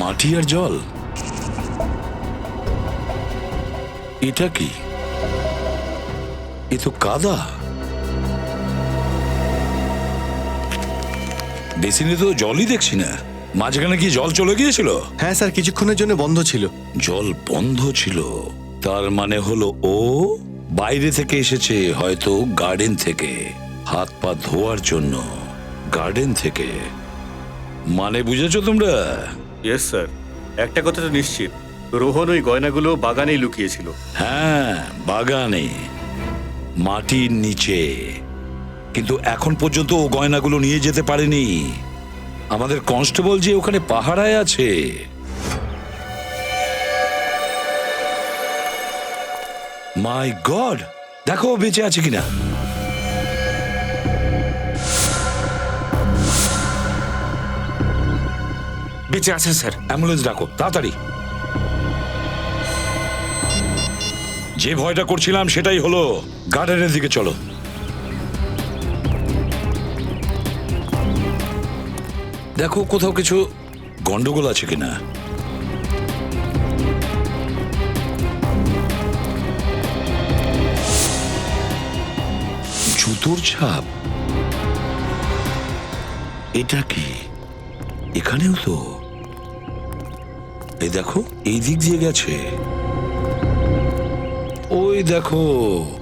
মাটি আর জল, এটা কি? এ তো কাদা। বেসিনে তো জলই দেখছি না, মাঝখানে কি জল চলে গিয়েছিল? হ্যাঁ স্যার, কিছুক্ষণের জন্য বন্ধ ছিল। জল বন্ধ ছিল, তার মানে হলো ও বাইরে থেকে এসেছে, হয়তো গার্ডেন থেকে, হাত পা ধোয়ার জন্য। গার্ডেন থেকে মানে বুঝেছো তোমরা? ইয়েস স্যার, একটা কথা তো নিশ্চিত, রোহন ওই গয়নাগুলো বাগানেই লুকিয়েছিল। হ্যাঁ, বাগানে, মাটির নিচে। কিন্তু এখন পর্যন্ত ও গয়নাগুলো নিয়ে যেতে পারেনি। আমাদের কনস্টেবল যে ওখানে পাহারায় আছে। মাই গড, দেখো ও বেঁচে আছে কিনা। বেঁচে আছে স্যার। অ্যাম্বুলেন্স ডাকো তাড়াতাড়ি। যে ভয়টা করছিলাম সেটাই হলো। গার্ডেনের দিকে চলো। দেখো কোথাও কিছু গন্ডগোল আছে কিনা। জুতোর ছাপ, এটা কি? এখানেও তো, এই দেখো এই দিক দিয়ে গেছে। ওই দেখো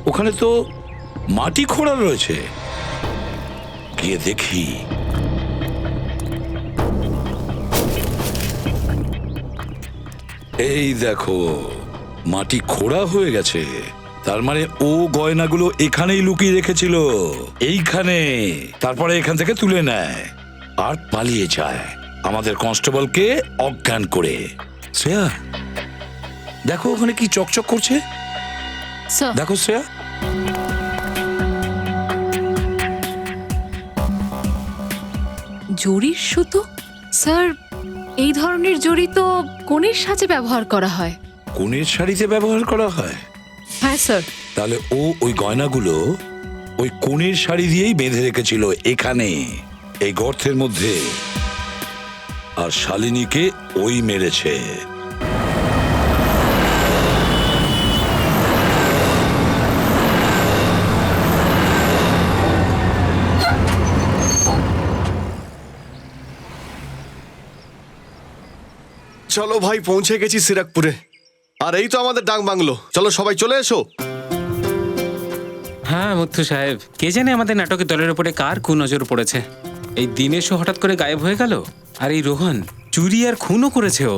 ওখানে তো মাটি খোঁড়া রয়েছে, গিয়ে দেখি। এই দেখো মাটি খোঁড়া হয়ে গেছে, তার মানে ও গয়নাগুলো এখানেই লুকিয়ে রেখেছিল, এইখানে। তারপরে এখান থেকে তুলে নেয় আর পালিয়ে যায় আমাদের কনস্টেবলকে অজ্ঞান করে। শ্রেয়া, দেখো ওখানে কি চকচক করছে। দেখো শ্রেয়া, জরির সুতো? স্যার, এই ধরনের জরি তো কনের সাজে ব্যবহার করা হয়। কনের শাড়িতে ব্যবহার করা হয়? হ্যাঁ স্যার। তাহলে ও ওই গয়নাগুলো ওই কনের শাড়ি দিয়েই বেঁধে রেখেছিল এখানে, এই গর্তের মধ্যে। আর শালিনীকে ওই মেরেছে। চলো ভাই, পৌঁছে গেছি সিরাকপুরে। আর এই তো আমাদের ডাক বাংলো। চলো সবাই চলে এসো। হ্যাঁ মুথু সাহেব, কে জানে আমাদের নাটকের দলের উপরে কার কুনজর পড়েছে। এই দিনেশও হঠাৎ করে গায়েব হয়ে গেল, আর এই রোহন চুরি আর খুনও করেছে। ও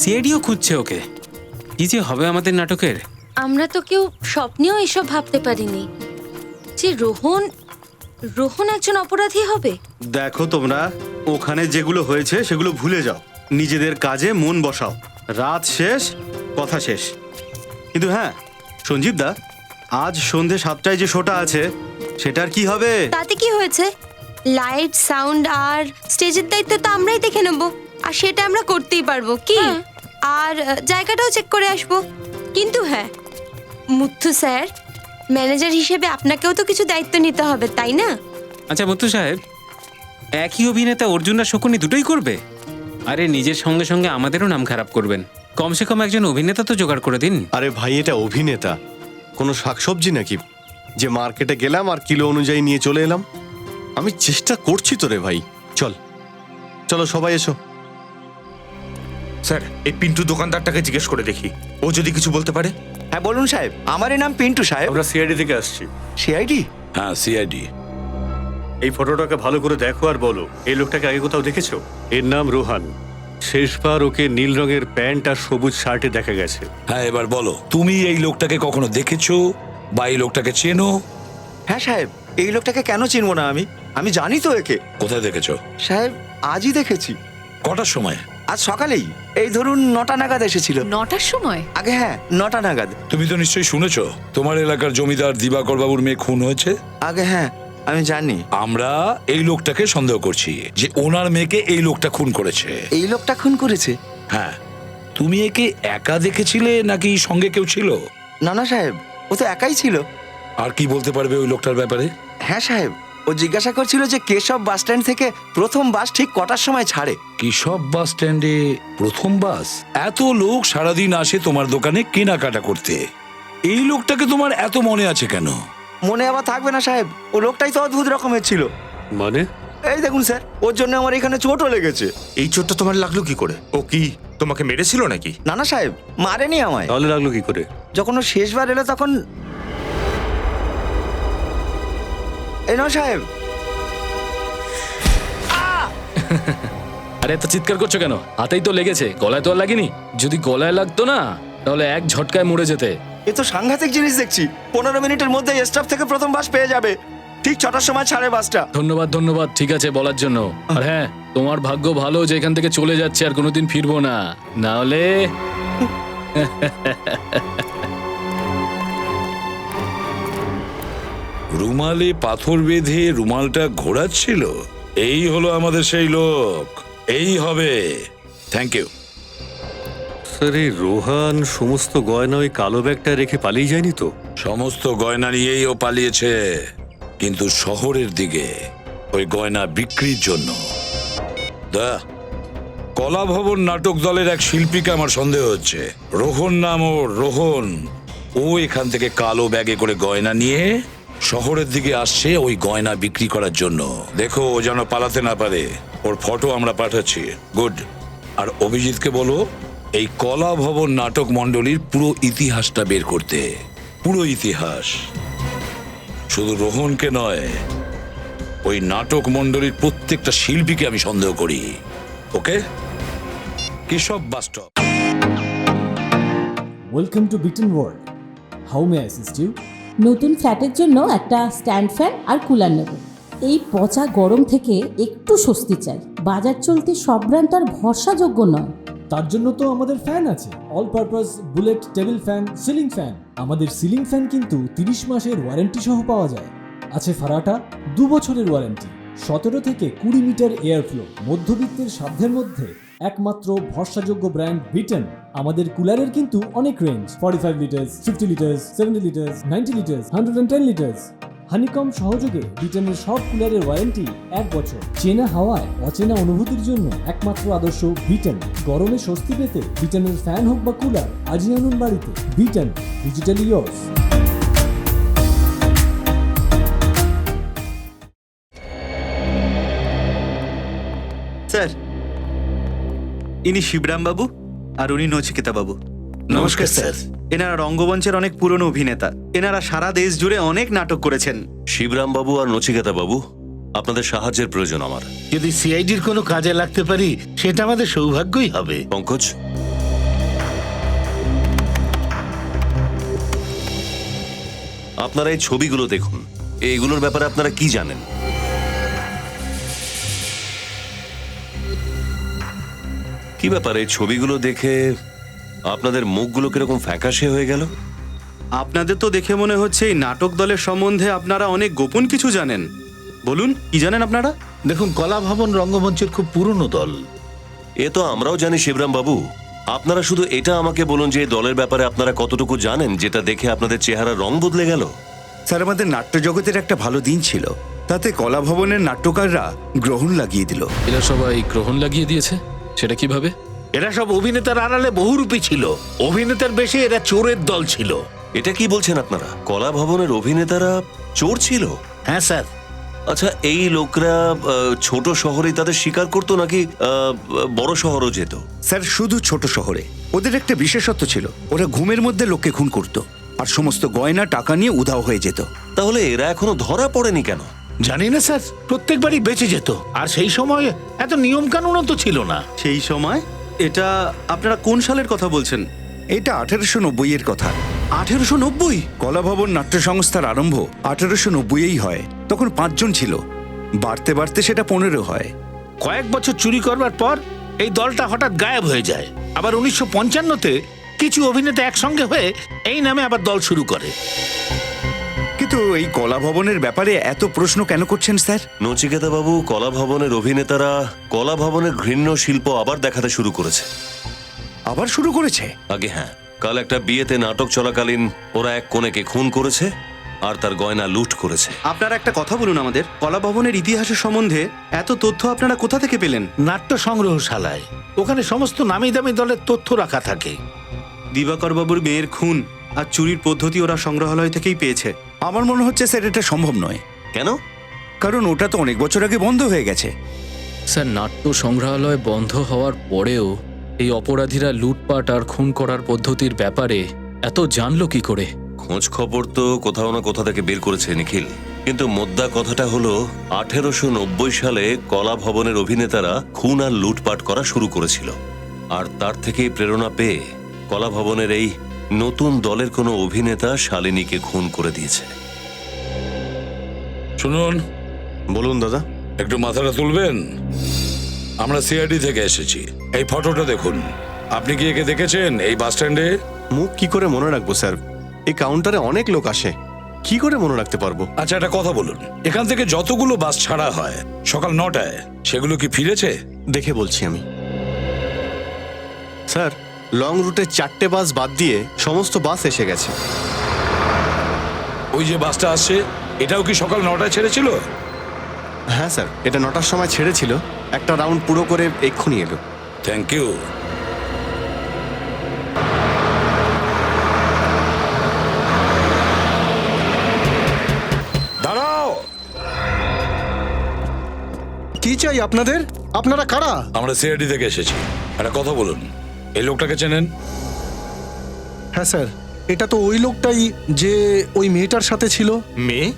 সিআইডিও খুঁজছে ওকে। কি যে হবে আমাদের নাটকের। আমরা তো কেউ স্বপ্নেও এসব ভাবতে পারিনি যে রোহন একজন অপরাধী হবে। দেখো তোমরা, ওখানে যেগুলো হয়েছে সেগুলো ভুলে যাও, নিজেদের কাজে মন বসাও। রাত শেষ, কথা শেষ। কিন্তু হ্যাঁ সঞ্জীব দা, আজ সন্ধে 7টায় যে শোটা আছে সেটার কি হবে? তাতে কি হয়েছে? লাইট, সাউন্ড আর স্টেজের দায়িত্ব তো আমরাই দেখে নেব, আর সেটা আমরা করতেই পারবো কি। আর জায়গাটাও চেক করে আসবো। কিন্তু হ্যাঁ মুথু স্যার, ম্যানেজার হিসেবে আপনাকেও তো কিছু দায়িত্ব নিতে হবে, তাই না? আচ্ছা মুথু সাহেব, একই অভিনেতা অর্জুন আর শকুনি দুটোই করবে? আরে নিজের সঙ্গে সঙ্গে আমাদেরও নাম খারাপ করবেন। কমসে কম একজন অভিনেতা তো জোগাড় করে দিন। আরে ভাই, এটা অভিনেতা, কোনো শাকসবজি নাকি যে মার্কেটে গেলাম আর কিলো অনুযায়ী নিয়ে চলে এলাম? আমি চেষ্টা করছি তো রে ভাই। চলো সবাই এসো। স্যার, এই পিন্টু দোকানদারটাকে জিজ্ঞেস করে দেখি, ও যদি কিছু বলতে পারে। হ্যাঁ বলুন সাহেব, আমার নাম পিন্টু সাহেব। আমরা সিআইডি থেকে আসছি। সিআইডি? হ্যাঁ সিআইডি। এই ফটোটাকে ভালো করে দেখো আর বলো, এই লোকটাকে আগে কোথাও দেখেছো? এর নাম রোহান। শেষবার ওকে নীল রঙের প্যান্ট আর সবুজ শার্টে দেখা গেছে। হ্যাঁ এবার বলো, তুমি এই লোকটাকে কখনো দেখেছো বা এই লোকটাকে চেনো? হ্যাঁ সাহেব, এই লোকটাকে কেন চিনবো না? আমি জানি তো একে। কোথায় দেখেছো? সাহেব আজই দেখেছি। কটার সময়? আজ সকালেই, এই ধরুন 9টা নাগাদ এসেছিল। 9টার সময়? আগে হ্যাঁ 9টা নাগাদ। তুমি তো নিশ্চয়ই শুনেছো তোমার এলাকার জমিদার দিবাকর বাবুর মেয়ে খুন হয়েছে। আগে হ্যাঁ আমি জানি। আমরা এই লোকটাকে সন্দেহ করছি যে ওনার মেয়েকে এই লোকটা খুন করেছে। এই লোকটা খুন করেছে? হ্যাঁ। তুমি একে একা দেখেছিলে নাকি সঙ্গে কেউ ছিল? না না সাহেব, ও তো একাই ছিল। আর কি বলতে পারবে ওই লোকটার ব্যাপারে? হ্যাঁ সাহেব, ও জিজ্ঞাসা করছিল যে কেশব বাস স্ট্যান্ড থেকে প্রথম বাস ঠিক কটার সময় ছাড়ে। কেশব বাস স্ট্যান্ডে প্রথম বাস? এত লোক সারাদিন আসে তোমার দোকানে কেনাকাটা করতে, এই লোকটাকে তোমার এত মনে আছে কেন? মনে আবার থাকবে না সাহেব, ও লোকটাই তো অদ্ভুত রকমের ছিল। মানে? এই দেখুন স্যার, ওর জন্য আমার এখানে চোটও লেগেছে। এই চোটটা তোমার লাগলো কি করে? ও কি তোমাকে মেরেছিল নাকি? না না সাহেব, মারেনি আমায়। তাহলে লাগলো কি করে? যখন ও শেষবার এলো তখন এই নাও সাহেব। আরে এত চিৎকার করছো কেন? হাতেই তো লেগেছে, গলায় তো আর লাগেনি। যদি গলায় লাগতো না তাহলে এক ঝটকায় মরে যেতে। এ তো সাংঘাতিক জিনিস দেখছি। 15 মিনিটের মধ্যে স্টাফ থেকে প্রথম বাস পেয়ে যাবে। ঠিক 6টার সময় ছাড়ে বাসটা। ধন্যবাদ ধন্যবাদ, ঠিক আছে বলার জন্য। আর হ্যাঁ, তোমার ভাগ্য ভালো যে এখান থেকে চলে যাচ্ছে আর কোনোদিন ফিরবো না, না হলে রুমালে পাথর বেঁধে রুমালটা ঘোরাচ্ছিল, এই হলো আমাদের সেই লোক। এই হবে। Thank you sir. এই রোহান সমস্ত গয়না ওই কালো ব্যাগটা রেখে পালিয়ে যায়নি তো? সমস্ত গয়না নিয়েই ও পালিয়েছে, কিন্তু শহরের দিকে ওই গয়না বিক্রির জন্য। কলা ভবন নাটক দলের এক শিল্পীকে আমার সন্দেহ হচ্ছে। রোহন নাম ওর, রোহন। ও এখান থেকে কালো ব্যাগে করে গয়না নিয়ে শহরের দিকে আসছে ওই গয়না বিক্রি করার জন্য। দেখো ও যেন পালাতে না পারে। ওর ফটো আমরা পাঠাচ্ছি। গুড। আর অভিজিৎকে বলো এই কলা ভবন নাটক মণ্ডলীর পুরো ইতিহাসটা বের করতে। পুরো ইতিহাস, শুধু রোহনকে নয়, ওই নাটক মণ্ডলীর প্রত্যেকটা শিল্পীকে আমি সন্দেহ করি। Okay? Keshab bus stop. Welcome to বিটন world. How may I assist you? নতুন ফ্ল্যাটের জন্য একটা স্ট্যান্ড ফ্যান আর কুলার নেব। এই পচা গরম থেকে একটু স্বস্তি চাই। বাজার চলতে সব ব্র্যান্ড আর ভরসাযোগ্য নয়। তার জন্য তো আমাদের ফ্যান আছে, all purpose bullet table fan, ceiling fan. আমাদের সিলিং ফ্যান কিন্তু 30 মাসের ওয়ারেন্টি সহ পাওয়া যায়। আছে ফারাটা 2 বছরের ওয়ারেন্টি, 17 থেকে 20 মিটার এয়ার ফ্লো। মধ্যবিত্তের সাধ্যের মধ্যে একমাত্র ভরসাযোগ্য ব্র্যান্ড বিটন। আমাদের কুলারের কিন্তু অনেক range, 45 litres, 50 litres, 70 litres, 90 litres, 110 litres. Honeycomb সহযোগে ব্রিটেনের সব কুলারের ওয়ারেন্টি 1 বছর। চেনা হাওয়ায় অচেনা অনুভূতির জন্য একমাত্র আদর্শ ব্রিটেন। গরমে স্বস্তি পেতে ব্রিটেনের ফ্যান হোক বা কুলার, আজই আনুন বাড়িতে। Britain, digitally years. স্যার, ইনি শিবরাম বাবু আর উনি নচিকেতা বাবু। নমস্কার, স্যার। এনারা রঙ্গমঞ্চের অনেক পুরনো অভিনেতা। এনারা সারা দেশ জুড়ে অনেক নাটক করেছেন। শিবরাম বাবু আর নচিকেতা বাবু, আপনাদের সাহায্যের প্রয়োজন আমার। যদি সিআইডির কোনো কাজে লাগতে পারি সেটা আমাদের সৌভাগ্যই হবে। পঙ্কজ, আপনারা এই ছবিগুলো দেখুন। এইগুলোর ব্যাপারে আপনারা কি জানেন? কি ব্যাপারে এই ছবিগুলো দেখে আপনাদের মুখগুলো কিরকম ফ্যাকাশে হয়ে গেল? আপনাদের তো দেখে মনে হচ্ছে এই নাটক দলের সম্বন্ধে আপনারা অনেক গোপন কিছু জানেন। বলুন, কি জানেন আপনারা? দেখুন, কলা ভবন রঙ্গমঞ্চের খুব পুরনো দল। এ তো আমরাও জানি শিবরাম বাবু। আপনারা শুধু এটা আমাকে বলুন যে এই দলের ব্যাপারে আপনারা কতটুকু জানেন, যেটা দেখে আপনাদের চেহারার রং বদলে গেল। স্যার, আমাদের নাট্য জগতের একটা ভালো দিন ছিল, তাতে কলা ভবনের নাট্যকাররা গ্রহণ লাগিয়ে দিল। এরা সবাই গ্রহণ লাগিয়ে দিয়েছে? সেটা কিভাবে? এরা সব অভিনেতার আড়ালে বহুরূপী ছিল। অভিনেতার বেশে এরা চোরের দল ছিল। এটা কি বলছেন আপনারা? কলা ভবনের অভিনেতারা চোর ছিল? হ্যাঁ স্যার। আচ্ছা, এই লোকরা ছোট শহরেই তাদের শিকার করতো নাকি বড় শহরও যেত? স্যার, শুধু ছোট শহরে। ওদের একটা বিশেষত্ব ছিল, ওরা ঘুমের মধ্যে লোককে খুন করত আর সমস্ত গয়না টাকা নিয়ে উধাও হয়ে যেত। তাহলে এরা এখনো ধরা পড়েনি কেন? জানি না স্যার, প্রত্যেকবারই বেঁচে যেত। আর সেই সময় এত নিয়ম কানুনও তো ছিল না। সেই সময়? এটা আপনারা কোন সালের কথা বলছেন? এটা 1890 এর কথা। 1890? কলা ভবন নাট্য সংস্থার আরম্ভ 1890-এই হয়। তখন 5 জন ছিল, বাড়তে বাড়তে সেটা 15 হয়। কয়েক বছর চুরি করবার পর এই দলটা হঠাৎ গায়েব হয়ে যায়। আবার 1955-তে কিছু অভিনেতা একসঙ্গে হয়ে এই নামে আবার দল শুরু করে। কিন্তু এই কলা ভবনের ব্যাপারে এত প্রশ্ন কেন করছেন স্যার? নচিকেতা বাবু, কলা ভবনের অভিনেতারা কলা ভবনের ঘৃণ্য শিল্প আবার দেখাতে শুরু করেছে। আবার শুরু করেছে? আগে হ্যাঁ, কাল একটা বিয়েতে নাটক চলাকালীন ওরা এক কনেকে খুন করেছে আর তার গয়না লুট করেছে। আপনারা একটা কথা বলুন আমাদের, কলা ভবনের ইতিহাসের সম্বন্ধে এত তথ্য আপনারা কোথা থেকে পেলেন? নাট্য সংগ্রহশালায়। ওখানে সমস্ত নামি দামি দলের তথ্য রাখা থাকে। দিবাকর বাবুর মেয়ের খুন আর চুরির পদ্ধতি ওরা সংগ্রহালয় থেকেই পেয়েছে। আমার মনে হচ্ছে স্যার এটা সম্ভব নয়। কেন? কারণ ওটা তো অনেক বছর আগে বন্ধ হয়ে গেছে। স্যার, নাট্য সংগ্রহালয় বন্ধ হওয়ার পরেও এই অপরাধীরা লুটপাট আর খুন করার পদ্ধতির ব্যাপারে এত জানলো কি করে? খোঁজ খবর তো কোথাও না কোথা থেকে বের করেছে নিখিল, কিন্তু মোদ্দা কথাটা হলো 1890 সালে কলা ভবনের অভিনেতারা খুন আর লুটপাট করা শুরু করেছিল। আর তার থেকেই প্রেরণা পেয়ে কলা ভবনের এই নতুন দলের কোনো অভিনেতা শালিনীকে খুন করে দিয়েছে। শুনুন। বলুন দাদা। একটু মাথাটা তুলবেন? আমরা সিআইডি থেকে এসেছি। এই ফটোটা দেখুন। আপনি কি একে দেখেছেন এই বাস স্ট্যান্ডে? মুখ কি করে মনে রাখবো স্যার? এই কাউন্টারে অনেক লোক আসে, কি করে মনে রাখতে পারবো? আচ্ছা, একটা কথা বলুন, এখান থেকে যতগুলো বাস ছাড়া হয় সকাল 9টায়, সেগুলো কি ফিরেছে? দেখে বলছি আমি। স্যার, লং রুটে 4টে বাস বাদ দিয়ে সমস্ত বাস এসে গেছে। ওই যে বাসটা আসছে, এটাও কি সকাল 9টায় ছেড়েছিল? হ্যাঁ স্যার, এটা 9টার সময় ছেড়েছিল। একটা রাউন্ড পুরো করে এক্ষুনি এলো। Thank you. দাঁড়াও। কি চাই আপনাদের? আপনারা কারা? আমরা সিআইডি থেকে এসেছি। একটা কথা বলুন, এই লোকটাকে চেনেন? হ্যাঁ স্যার, এটা তো ওই লোকটাই যে ওই মেয়েটার সাথে ছিল। মেয়ে?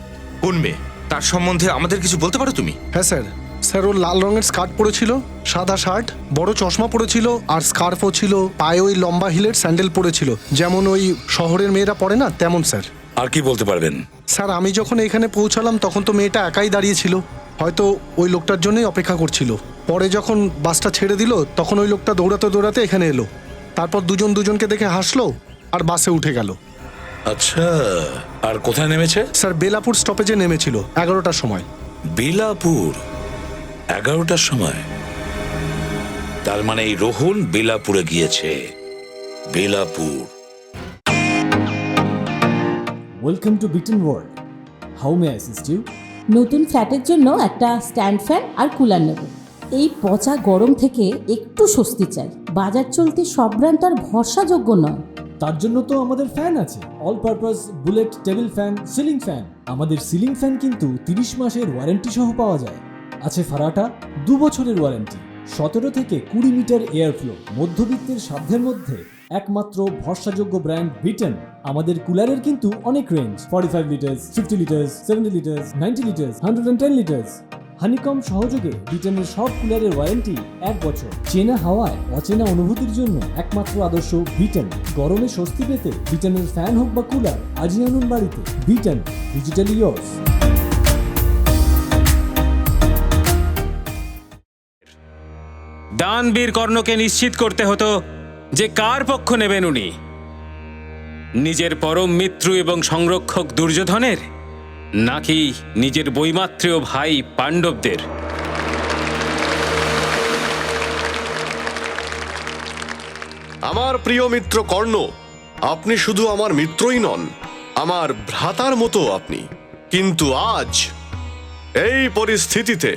কোন মেয়ে? তার সম্বন্ধে আমাদের কিছু বলতে পারো তুমি? হ্যাঁ স্যার। স্যার, ও লাল রঙের স্কার্ট পরেছিল, সাদা শার্ট, বড় চশমা পরেছিল আর স্কার্ফও ছিল। পায়ে ওই লম্বা হিলের স্যান্ডেল পরেছিল, যেমন ওই শহরের মেয়েরা পরে না, তেমন স্যার। আর কি বলতে পারবেন? স্যার, আমি যখন এখানে পৌঁছালাম তখন তো মেয়েটা একাই দাঁড়িয়েছিল, হয়তো ওই লোকটার জন্যই অপেক্ষা করছিল। পরে যখন বাসটা ছেড়ে দিল তখন ওই লোকটা দৌড়াতে দৌড়াতে এখানে এলো। তারপর দুজন দুজনকে দেখে হাসলো আর বাসে উঠে গেল। আচ্ছা, আর কোথায় নেমেছে? স্যার, বেলাপুর স্টপেজে নেমেছিল 11টার সময়। বেলাপুর 11টার সময়? তার মানে এই রোহন বেলাপুরে গিয়েছে। Belapur. Welcome to Britain world. How may assist you? নতুন ফ্ল্যাটের জন্য একটা স্ট্যান্ড ফ্যান আর কুলার নেব। এই পচা গরম থেকে একটু স্বস্তি চাই। বাজার চলতে সব ব্র্যান্ড আর ভরসাযোগ্য নয়। তার জন্য তো আমাদের ফ্যান আছে, all purpose bullet table fan, ceiling fan. আমাদের সিলিং ফ্যান কিন্তু 30 মাসের ওয়ারেন্টি সহ পাওয়া যায়। আছে ফারাটা 2 বছরের ওয়ারেন্টি, 17 থেকে 20 মিটার এয়ার ফ্লো। মধ্যবিত্তের সাধ্যের মধ্যে একমাত্র ভরসাযোগ্য ব্র্যান্ড বিটেন। আমাদের কুলারের কিন্তু অনেক range, 45 litres, 50 litres, 70 litres, 90 litres, 110 litres. Honeycomb সহযোগে বিটেনের সব কুলারের ওয়ারেন্টি 1 বছর। চেনা হাওয়ায় অচেনা অনুভূতির জন্য একমাত্র আদর্শ বিটেন। গরমে স্বস্তি পেতে বিটেনের ফ্যান হোক বা কুলার, আজই আনুন বাড়িতে। বিটেন, ডিজিটালি ইয়োর্স। দানবীর কর্ণকে নিশ্চিত করতে হতো যে কার পক্ষ নেবেন উনি, নিজের পরম মিত্র এবং সংরক্ষক দুর্যোধনের নাকি নিজের বৈমাত্রেয় ভাই পাণ্ডবদের। আমার প্রিয় মিত্র কর্ণ, আপনি শুধু আমার মিত্রই নন, আমার ভ্রাতার মতো আপনি। কিন্তু আজ এই পরিস্থিতিতে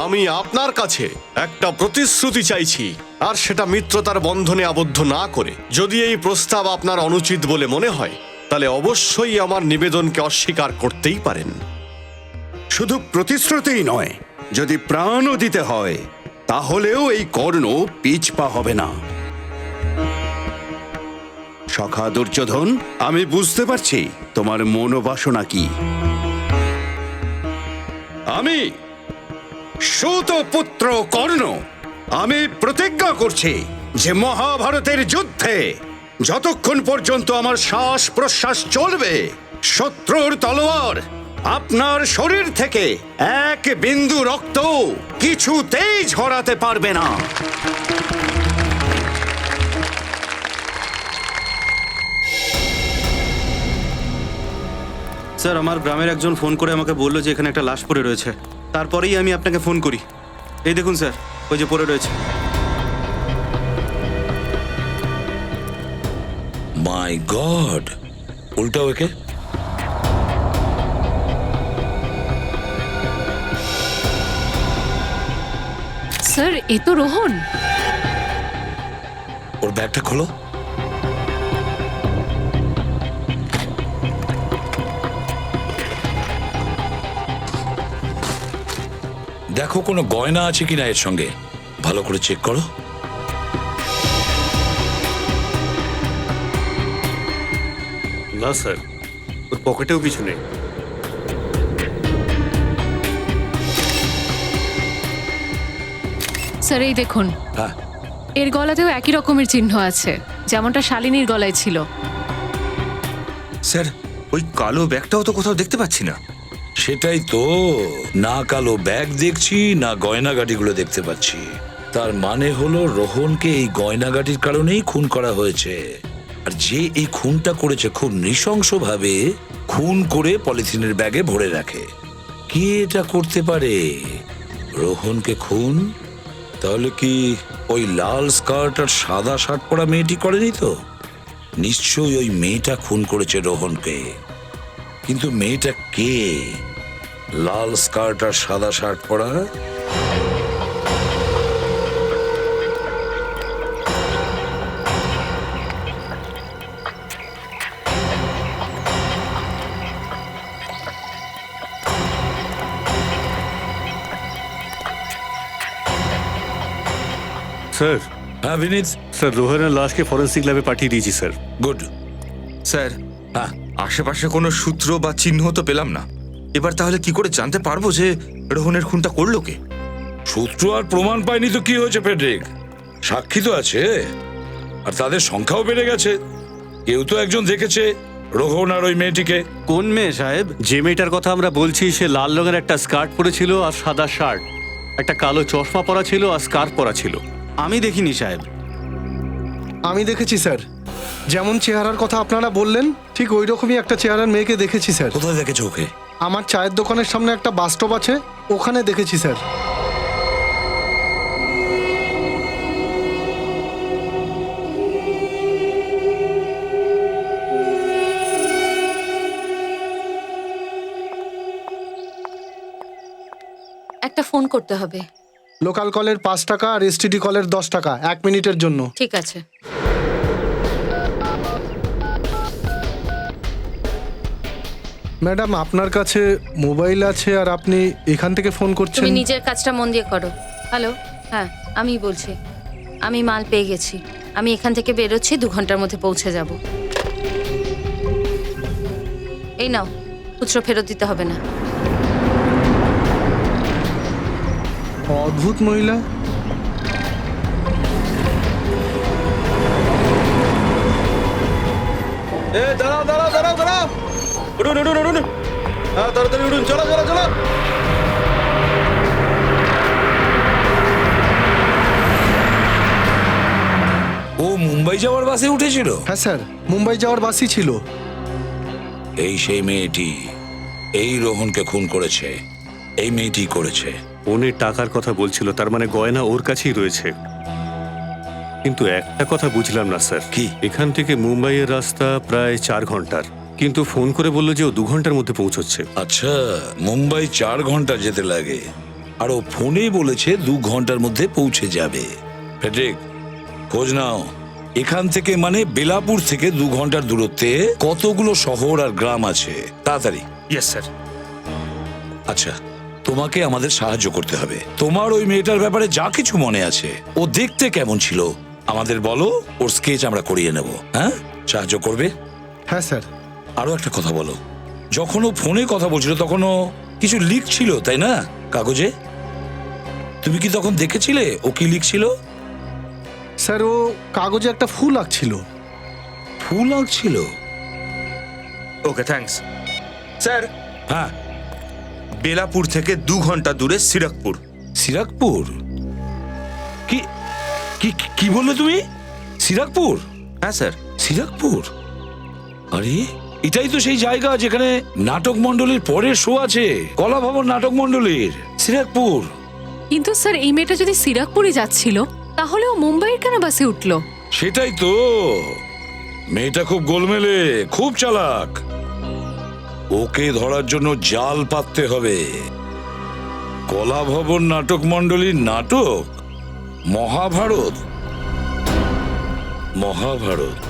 আমি আপনার কাছে একটা প্রতিশ্রুতি চাইছি, আর সেটা মিত্রতার বন্ধনে আবদ্ধ না করে। যদি এই প্রস্তাব আপনার অনুচিত বলে মনে হয়, তাহলে অবশ্যই আমার নিবেদনকে অস্বীকার করতেই পারেন। শুধু প্রতিশ্রুতিই নয়, যদি প্রাণও দিতে হয় তাহলেও এই কর্ণ পিছপা হবে না। সখা দুর্যোধন, আমি বুঝতে পারছি তোমার মনোবাসনা কি। আমি সুতপুত্র কর্ণ, আমি প্রতিজ্ঞা করছি যে মহাভারতের যুদ্ধে যতক্ষণ পর্যন্ত আমার শ্বাস প্রশ্বাস চলবে, শত্রুর তলোয়ার আপনার শরীর থেকে এক বিন্দু রক্ত কিছুতেই ঝরাতে পারবে না। স্যার, আমার গ্রামের একজন ফোন করে আমাকে বললো যে এখানে একটা লাশ পড়ে রয়েছে। তারপরেই আমি আপনাকে ফোন করি। এই দেখুন স্যার, ওই যে পড়ে রয়েছে। মাই গড, উল্টাও একে। স্যার, এ তো রোহন। ওর ব্যাগটা খোলো। দেখো কোনো গয়না আছে কিনা এর সঙ্গে, ভালো করে চেক করো। না স্যার, ওর পকেটেও কিছু নেই। স্যার, এই দেখুন, হ্যাঁ, এর গলাতেও একই রকমের চিহ্ন আছে, যেমনটা শালিনীর গলায় ছিল। স্যার, ওই কালো ব্যাগটাও তো কোথাও দেখতে পাচ্ছি না। সেটাই তো, না কালো ব্যাগ দেখছি না গয়নাগাটিগুলো দেখতে পাচ্ছি। তার মানে হলো রোহনকে এই গয়নাগাটির কারণেই খুন করা হয়েছে। আর যে এই খুনটা করেছে খুব নৃশংসভাবে খুন করে পলিথিনের ব্যাগে ভরে রাখে। কে এটা করতে পারে? রোহনকে খুন তাহলে কি ওই লাল স্কার্ট আর সাদা শার্ট পরা মেয়েটি করেনি তো? নিশ্চয়ই ওই মেয়েটা খুন করেছে রোহনকে। কিন্তু মেয়েটা কে? লাল স্কার্ট আর সাদা শার্ট পরা? স্যার। হ্যাঁ বিনীত। স্যার, রোহনের লাশকে ফরেন্সিক ল্যাবে পাঠিয়ে দিয়েছি স্যার। গুড। স্যার, হ্যাঁ, আশেপাশে কোনো সূত্র বা চিহ্ন তো পেলাম না। এবার তাহলে কি করে জানতে পারবো যে রোহনের খুনটা করলো কে? সূত্র আর প্রমাণ পাইনি তো কি হয়েছে ফেডরিক? সাক্ষী তো আছে, আর তাদের সংখ্যাও বেড়ে গেছে। কেউ তো একজন দেখেছে রোহন আর ওই মেয়েটিকে। কোন মেয়ে সাহেব? যে মেয়েটার কথা আমরা বলছি সে লাল রঙের একটা স্কার্ট পরেছিল আর সাদা শার্ট, একটা কালো চশমা পরা ছিল আর স্কার্ফ পরা ছিল। আমি দেখিনি সাহেব। আমি দেখেছি স্যার, যেমন চেহারার কথা আপনারা বললেন ঠিক ওই রকমই একটা চেহারার মেয়েকে দেখেছি স্যার। কোথায় দেখেছো ওকে? আমার চায়ের দোকানের সামনে একটা বাস স্টপ আছে, ওখানে দেখেছি স্যার। একটা ফোন করতে হবে। লোকাল কলের 5 টাকা আর এসটিডি কলের 10 টাকা 1 মিনিটের জন্য। ঠিক আছে। ম্যাডাম, আপনার কাছে মোবাইল আছে আর আপনি এখান থেকে ফোন করছেন। তুমি নিজের কাজটা মন দিয়ে করো। হ্যালো, হ্যাঁ আমি বলছি, আমি মাল পেয়ে গেছি। আমি এখান থেকে বেরোচ্ছি, 2 ঘন্টার মধ্যে পৌঁছে যাব। এই নাও, খুচরো ফেরত দিতে হবে না। অদ্ভুত মহিলা। দাঁড়াও দাঁড়াও দাঁড়াও দাঁড়াও, উঠুন উঠুন উঠুন, হ্যাঁ তাড়াতাড়ি উঠুন, চলো চলো চলো। ও মুম্বাই যাওয়ার বাসে উঠেছিল? হ্যাঁ স্যার, মুম্বাই যাওয়ার বাসই ছিল। এই সেই মেয়েটি এই রোহনকে খুন করেছে, এই মেয়েটি করেছে। উনি টাকার কথা বলছিল, তার মানে গয়না ওর কাছেই রয়েছে। কিন্তু একটা কথা বুঝলাম না স্যার। কি? এখান থেকে মুম্বাইয়ের রাস্তা প্রায় 4 ঘন্টার, কিন্তু ফোন করে বললো যে ও 2 ঘন্টার মধ্যে পৌঁছচ্ছে। আচ্ছা, মুম্বাই 4 ঘন্টা যেতে লাগে আর ও ফোনে বলেছে 2 ঘন্টার মধ্যে পৌঁছে যাবে। ফেডরিক, খোঁজ নাও এখান থেকে, মানে বেলাপুর থেকে 2 ঘন্টার দূরত্বে কতগুলো শহর আর গ্রাম আছে। তাড়াতাড়ি। Yes sir. আচ্ছা, তোমাকে আমাদের সাহায্য করতে হবে। তোমার ওই মেয়েটার ব্যাপারে যা কিছু মনে আছে, ও দেখতে কেমন ছিল আমাদের বলো, ওর স্কেচ আমরা করিয়ে নেব। হ্যাঁ, সাহায্য করবে? হ্যাঁ স্যার। আরো একটা কথা বলো, যখন ও ফোনে কথা বলছিল তখন ও কিছু লিখছিল, তাই না, কাগজে? তুমি কি তখন দেখেছিলে ও কি লিখছিল? স্যার, ও কাগজে একটা ফুল আঁকছিল। ফুল আঁকছিল? ওকে, থ্যাঙ্কস স্যার। হ্যাঁ, বেলাপুর থেকে 2 ঘন্টা দূরে সিরাকপুর। সিরাকপুর? কি কি কি বললে তুমি? সিরাকপুর? হ্যাঁ স্যার। সিরাকপুর? আরে এটাই তো সেই জায়গা যেখানে নাটক মণ্ডলীর পরের শো আছে, কলা ভবন নাটক মণ্ডলীর। সিরাকপুর। কিন্তু স্যার, এই মেয়েটা যদি সিরাকপুরে যাচ্ছিল, তাহলে ও মুম্বাইয়ের কেন বাসে উঠলো? সেটাই তো, মেয়েটা খুব গোলমেলে, খুব চালাক। ওকে ধরার জন্য জাল পাততে হবে। কলা ভবন নাটক মণ্ডলীর নাটক মহাভারত। মহাভারত